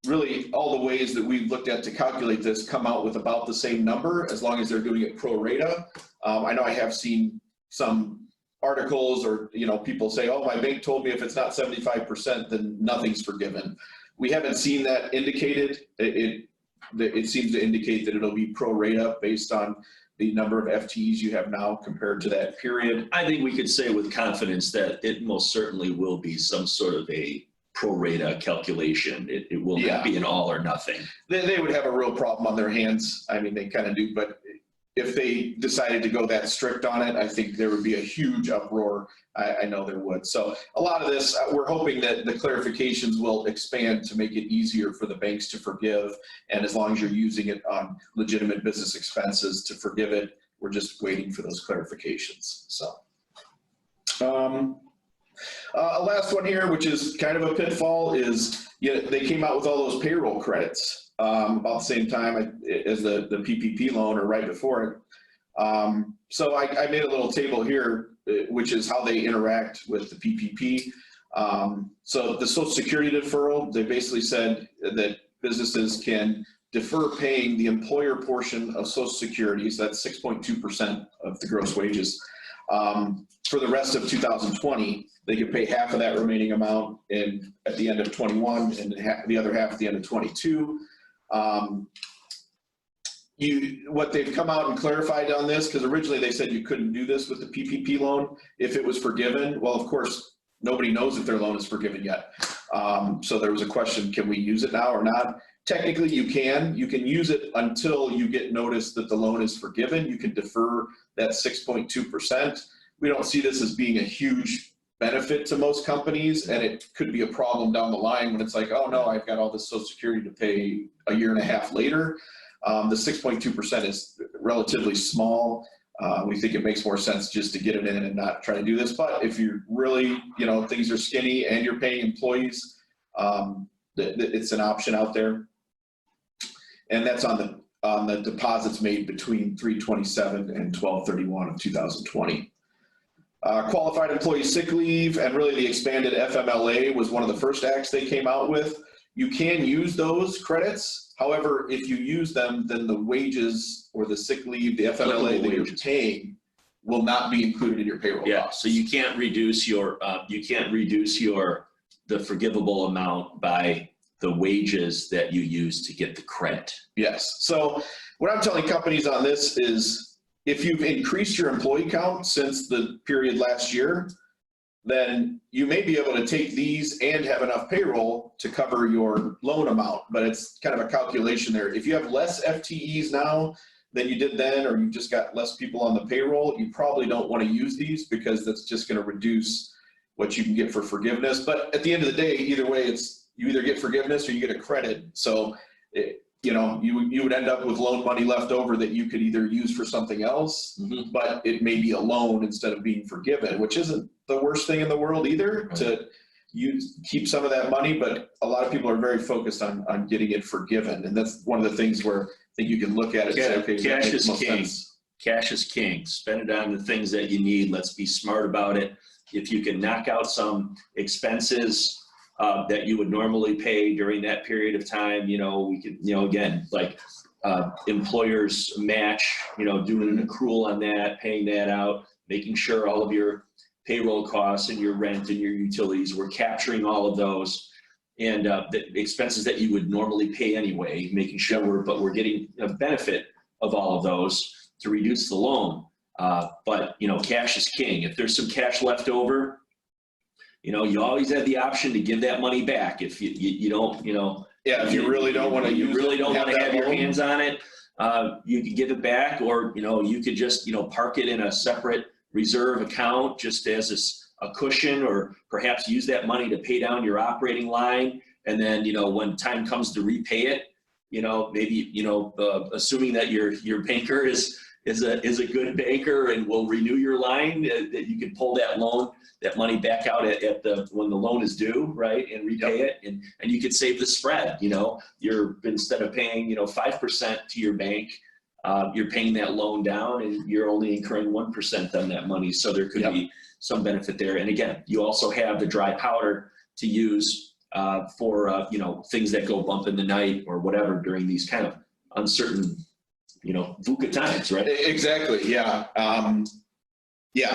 S1: really all the ways that we've looked at to calculate this come out with about the same number as long as they're doing it pro rata. I know I have seen some articles or, you know, people say, oh, my bank told me if it's not 75%, then nothing's forgiven. We haven't seen that indicated. It seems to indicate that it'll be pro rata based on the number of FTEs you have now compared to that period.
S2: I think we could say with confidence that it most certainly will be some sort of a pro rata calculation. It will not be an all or nothing.
S1: They would have a real problem on their hands. I mean, they kind of do, but if they decided to go that strict on it, I think there would be a huge uproar. I know there would. So a lot of this, we're hoping that the clarifications will expand to make it easier for the banks to forgive. And as long as you're using it on legitimate business expenses to forgive it, we're just waiting for those clarifications. So a last one here, which is kind of a pitfall, is they came out with all those payroll credits about the same time as the PPP loan or right before it. So I made a little table here, which is how they interact with the PPP. So the Social Security deferral, they basically said that businesses can defer paying the employer portion of Social Security, so that's 6.2% of the gross wages, for the rest of 2020. They could pay half of that remaining amount at the end of 21 and the other half at the end of 22. What they've come out and clarified on this, because originally they said you couldn't do this with the PPP loan if it was forgiven. Well, of course, nobody knows if their loan is forgiven yet. So there was a question, can we use it now or not? Technically, you can use it until you get notice that the loan is forgiven. You can defer that 6.2%. We don't see this as being a huge benefit to most companies, and it could be a problem down the line when it's like, oh no, I've got all this Social Security to pay a year and a half later. The 6.2% is relatively small. We think it makes more sense just to get it in and not try to do this. But if you're really, things are skinny and you're paying employees, it's an option out there. And that's on the deposits made between 3/27 and 12/31 of 2020. Qualified employee sick leave and really the expanded FMLA was one of the first acts they came out with. You can use those credits. However, if you use them, then the wages or the sick leave, the FMLA that you're paying will not be included in your payroll.
S2: Yeah,
S1: costs.
S2: so you can't reduce the forgivable amount by the wages that you use to get the credit.
S1: Yes. So what I'm telling companies on this is, if you've increased your employee count since the period last year, then you may be able to take these and have enough payroll to cover your loan amount, but it's kind of a calculation there. If you have less FTEs now than you did then, or you just got less people on the payroll, you probably don't want to use these because that's just going to reduce what you can get for forgiveness. But at the end of the day, either way, it's you either get forgiveness or you get a credit. So you would end up with loan money left over that you could either use for something else, but it may be a loan instead of being forgiven, which isn't the worst thing in the world either, to keep some of that money. But a lot of people are very focused on getting it forgiven. And that's one of the things where I think you can look at it and say, okay,
S2: cash is king. Cash is king. Spend it on the things that you need. Let's be smart about it. If you can knock out some expenses that you would normally pay during that period of time, we could, again, like employers match, doing an accrual on that, paying that out, making sure all of your payroll costs and your rent and your utilities, we're capturing all of those, and the expenses that you would normally pay anyway, making sure we're getting a benefit of all of those to reduce the loan. But cash is king. If there's some cash left over, you always have the option to give that money back if you don't,
S1: yeah, if you really don't want to use it,
S2: really don't want to have your hands on it, you could give it back, or you could just park it in a separate reserve account just as a cushion, or perhaps use that money to pay down your operating line, and then when time comes to repay it, maybe assuming that your banker is a good banker and will renew your line, that you can pull that money back out when the loan is due, right, and repay it, and you could save the spread. You're, instead of paying 5% to your bank, you're paying that loan down, and you're only incurring 1% on that money. So there could be some benefit there. And again, you also have the dry powder to use for things that go bump in the night or whatever during these kind of uncertain VUCA times, right?
S1: Exactly. Yeah.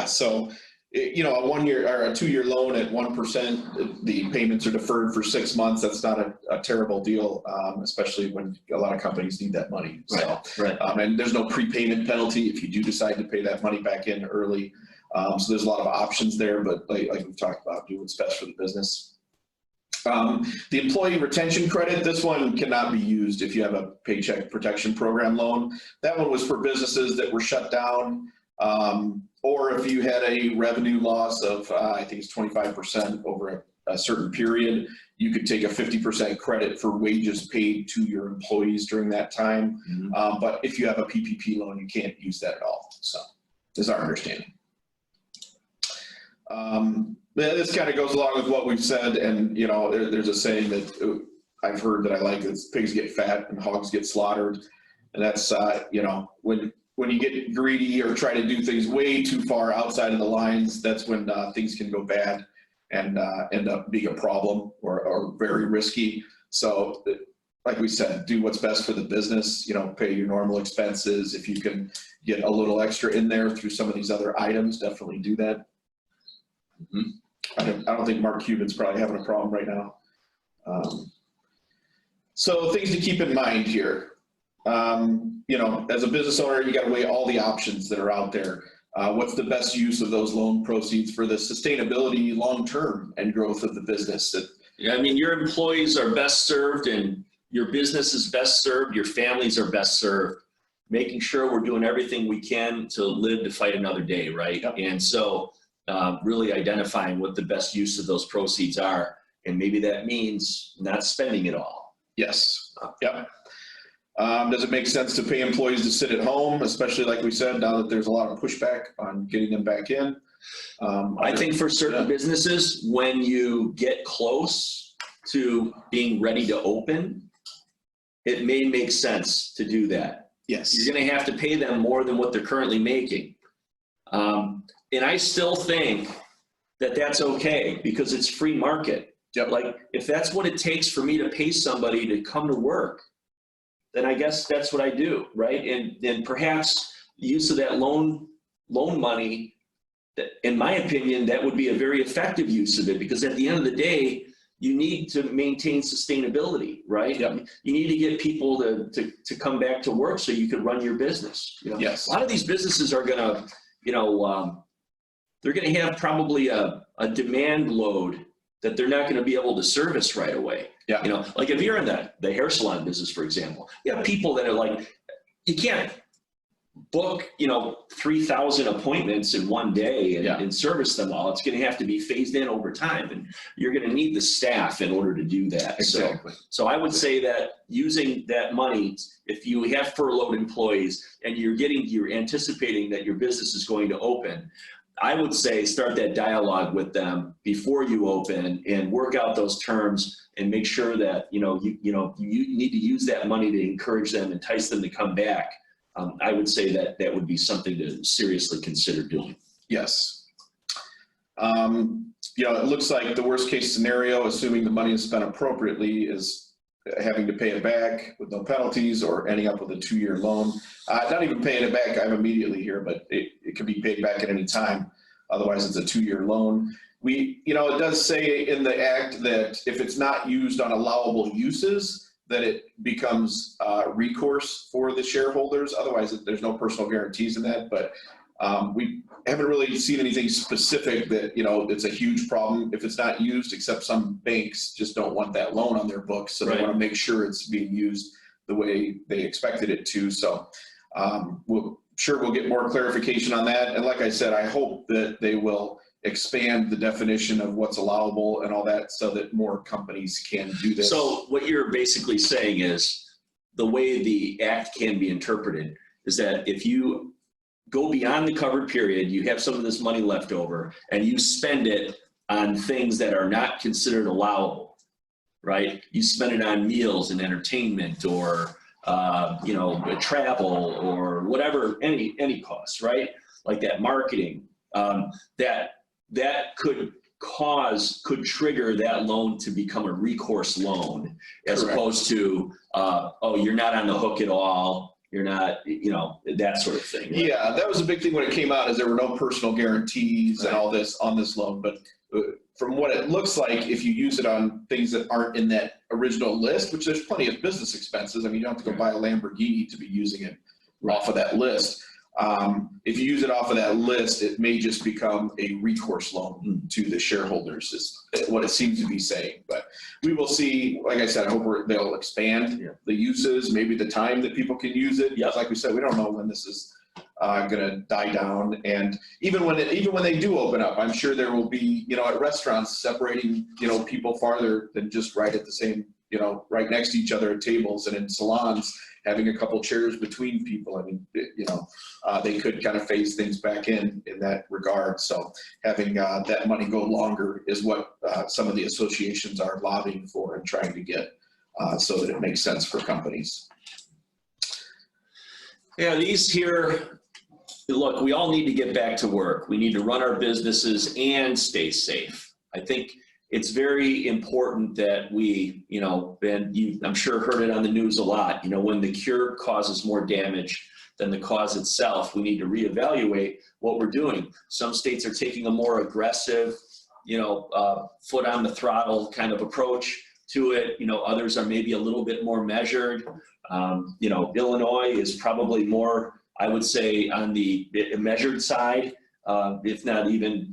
S1: So, a 1 year or a 2 year loan at 1%, the payments are deferred for 6 months. That's not a terrible deal, especially when a lot of companies need that money. So,
S2: right.
S1: And there's no prepayment penalty if you do decide to pay that money back in early. So there's a lot of options there, but like we've talked about, do what's best for the business. The employee retention credit, this one cannot be used if you have a paycheck protection program loan. That one was for businesses that were shut down, or if you had a revenue loss of, I think it's 25% over a certain period, you could take a 50% credit for wages paid to your employees during that time. But if you have a PPP loan, you can't use that at all. So, is our understanding. This kind of goes along with what we've said, and you know, there's a saying that I've heard that I like, is pigs get fat and hogs get slaughtered, and that's you know, when you get greedy or try to do things way too far outside of the lines, that's when things can go bad and end up being a problem or very risky. So, like we said, do what's best for the business. You know, pay your normal expenses. If you can get a little extra in there through some of these other items, definitely do that. I don't think Mark Cuban's probably having a problem right now. So things to keep in mind here. You know, as a business owner, you got to weigh all the options that are out there. What's the best use of those loan proceeds for the sustainability, long-term, and growth of the business?
S2: Yeah, I mean, your employees are best served, and your business is best served. Your families are best served. Making sure we're doing everything we can to live to fight another day, right? Yep. And so. Really identifying what the best use of those proceeds are, and maybe that means not spending it all.
S1: Yes. Yep. Does it make sense to pay employees to sit at home, especially like we said, now that there's a lot of pushback on getting them back in?
S2: I think for certain businesses, when you get close to being ready to open, it may make sense to do that.
S1: Yes.
S2: You're going to have to pay them more than what they're currently making. And I still think that that's okay because it's free market.
S1: Yep.
S2: Like, if that's what it takes for me to pay somebody to come to work, then I guess that's what I do, right? And then perhaps the use of that loan money, in my opinion, that would be a very effective use of it, because at the end of the day, you need to maintain sustainability, right? Yep. You need to get people to come back to work so you can run your business. You know? Yes. A lot of these businesses are gonna, you know, they're going to have probably a demand load that they're not going to be able to service right away. Yeah. You know, like if you're in the hair salon business, for example, you have people that are like, you can't book, you know, 3,000 appointments in one day and service them all. It's going to have to be phased in over time, and you're going to need the staff in order to do that. Exactly. So I would say that using that money, if you have furloughed employees and you're anticipating that your business is going to open, I would say start that dialogue with them before you open and work out those terms and make sure that, you need to use that money to encourage them, entice them to come back. I would say that that would be something to seriously consider doing.
S1: Yes. It looks like the worst case scenario, assuming the money is spent appropriately, is having to pay it back with no penalties or ending up with a 2-year loan. Not even paying it back immediately here, but it can be paid back at any time. Otherwise, it's a 2-year loan. It does say in the act that if it's not used on allowable uses, that it becomes recourse for the shareholders. Otherwise, there's no personal guarantees in that. But we haven't really seen anything specific that, it's a huge problem if it's not used, except some banks just don't want that loan on their books. So they want to make sure it's being used the way they expected it to. So we'll get more clarification on that. And like I said, I hope that they will expand the definition of what's allowable and all that so that more companies can do this.
S2: So what you're basically saying is the way the act can be interpreted is that if you go beyond the covered period, you have some of this money left over and you spend it on things that are not considered allowable, right? You spend it on meals and entertainment or travel or whatever, any costs, right? Like that marketing, that could trigger that loan to become a recourse loan, as Correct. Opposed to, you're not on the hook at all. You're not, that sort of thing. Right?
S1: Yeah, that was a big thing when it came out, is there were no personal guarantees and all this on this loan. But from what it looks like, if you use it on things that aren't in that original list, which there's plenty of business expenses. I mean, you don't have to go buy a Lamborghini to be using it off of that list. If you use it off of that list, it may just become a recourse loan to the shareholders is what it seems to be saying. But we will see. Like I said, I hope they'll expand the uses, maybe the time that people can use it. Like we said, we don't know when this is going to die down. And even when they do open up, I'm sure there will be, at restaurants separating, people farther than just right at the same, right next to each other at tables, and in salons, having a couple chairs between people. I mean, they could kind of phase things back in that regard. So having that money go longer is what some of the associations are lobbying for and trying to get so that it makes sense for companies.
S2: Yeah, these here, look, we all need to get back to work. We need to run our businesses and stay safe. I think it's very important that we, Ben, I'm sure heard it on the news a lot, when the cure causes more damage than the cause itself, we need to reevaluate what we're doing. Some states are taking a more aggressive, foot on the throttle kind of approach to it. Others are maybe a little bit more measured. Illinois is probably more, I would say, on the measured side, if not even,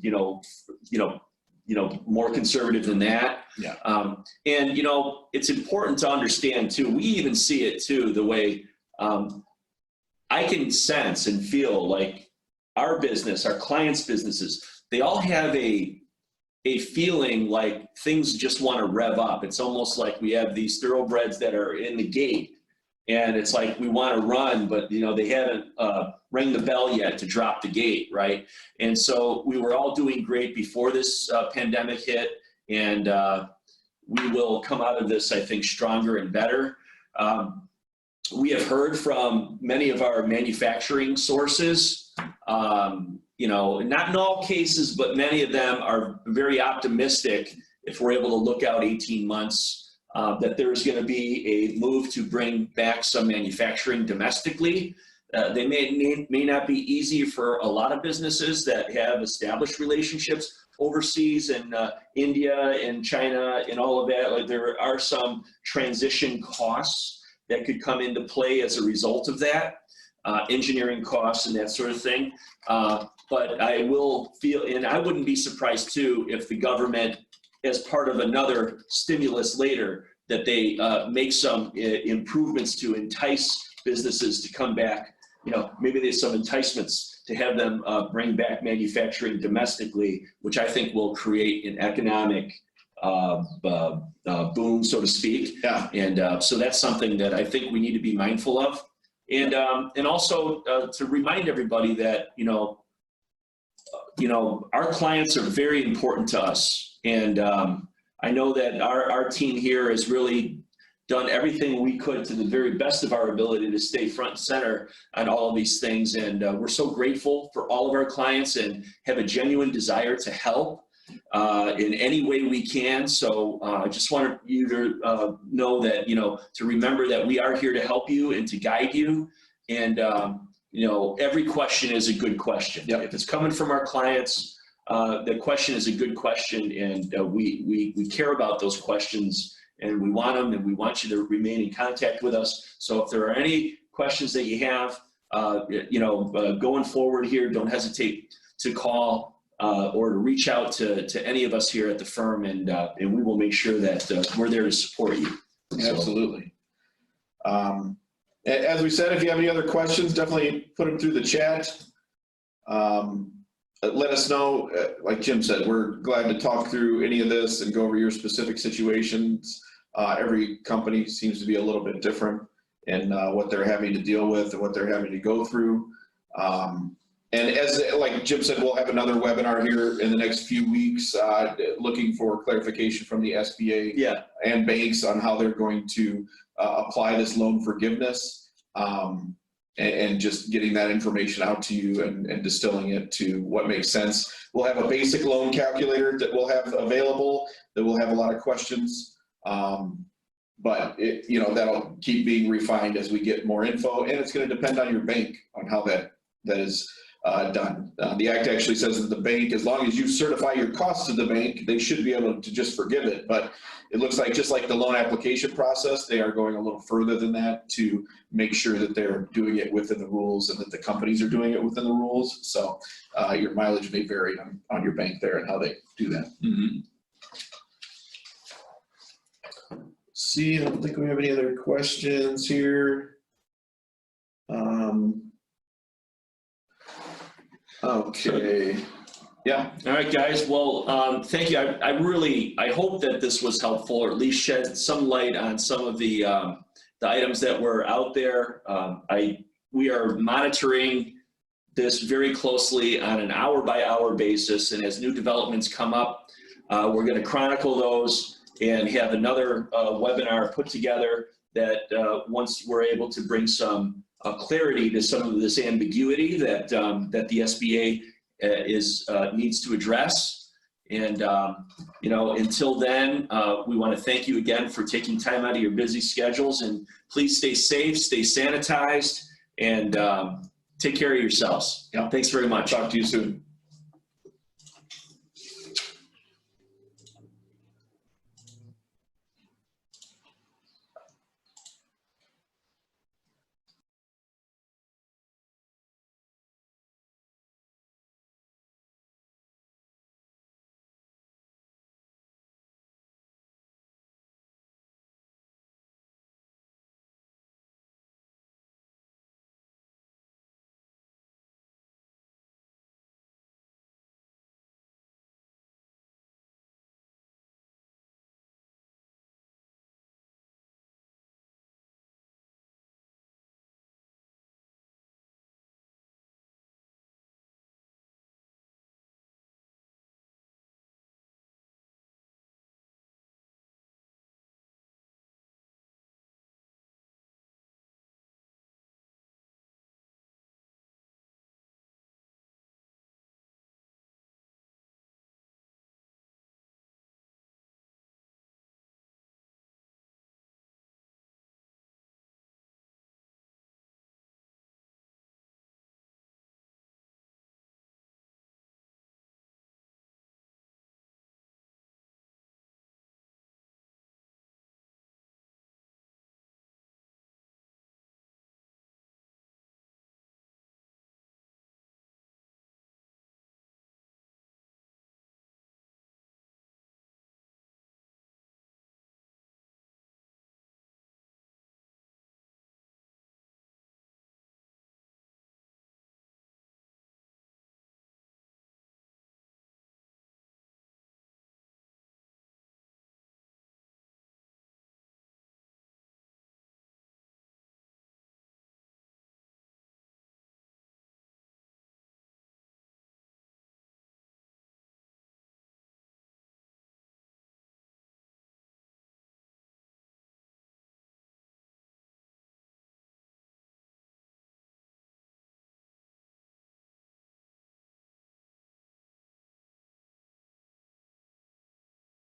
S2: more conservative than that.
S1: Yeah.
S2: And, it's important to understand too, we even see it too, the way I can sense and feel like our business, our clients' businesses, they all have a feeling like things just want to rev up. It's almost like we have these thoroughbreds that are in the gate, and it's like we want to run, but they haven't rang the bell yet to drop the gate, right? And so we were all doing great before this pandemic hit, and we will come out of this, I think, stronger and better. We have heard from many of our manufacturing sources, not in all cases, but many of them are very optimistic if we're able to look out 18 months. That there's going to be a move to bring back some manufacturing domestically. They may not be easy for a lot of businesses that have established relationships overseas in India and China and all of that. Like, there are some transition costs that could come into play as a result of that, engineering costs and that sort of thing. But I will feel, and I wouldn't be surprised too if the government, as part of another stimulus later, that they make some improvements to entice businesses to come back. Maybe there's some enticements to have them bring back manufacturing domestically, which I think will create an economic boom, so to speak.
S1: Yeah.
S2: And so that's something that I think we need to be mindful of. And also to remind everybody that, our clients are very important to us. And I know that our team here has really done everything we could to the very best of our ability to stay front and center on all of these things. And we're so grateful for all of our clients and have a genuine desire to help in any way we can. So I just wanted you to know that, to remember that we are here to help you and to guide you. And, every question is a good question.
S1: Yep.
S2: If it's coming from our clients, the question is a good question, and we care about those questions, and we want them, and we want you to remain in contact with us. So if there are any questions that you have, going forward here, don't hesitate to call or to reach out to any of us here at the firm, and we will make sure that we're there to support you.
S1: Absolutely. As we said, if you have any other questions, definitely put them through the chat. Let us know. Like Jim said, we're glad to talk through any of this and go over your specific situations. Every company seems to be a little bit different in what they're having to deal with and what they're having to go through. And as like Jim said, we'll have another webinar here in the next few weeks looking for clarification from the SBA and banks on how they're going to apply this loan forgiveness, and just getting that information out to you and distilling it to what makes sense. We'll have a basic loan calculator that we'll have available that will have a lot of questions, but that'll keep being refined as we get more info, and it's going to depend on your bank on how that is done. The act actually says that the bank, as long as you certify your costs to the bank, they should be able to just forgive it. But it looks like, just like the loan application process, they are going a little further than that to make sure that they're doing it within the rules and that the companies are doing it within the rules. So your mileage may vary on your bank there and how they do that.
S2: Mhm.
S1: See, I don't think we have any other questions here. Okay, yeah.
S2: All right, guys. Well, thank you. I hope that this was helpful, or at least shed some light on some of the items that were out there. We are monitoring this very closely on an hour-by-hour basis, and as new developments come up, we're going to chronicle those and have another webinar put together that once we're able to bring some clarity to some of this ambiguity that the SBA needs to address. And until then, we want to thank you again for taking time out of your busy schedules, and please stay safe, stay sanitized, and take care of yourselves.
S1: Yeah.
S2: Thanks very much.
S1: Talk to you soon.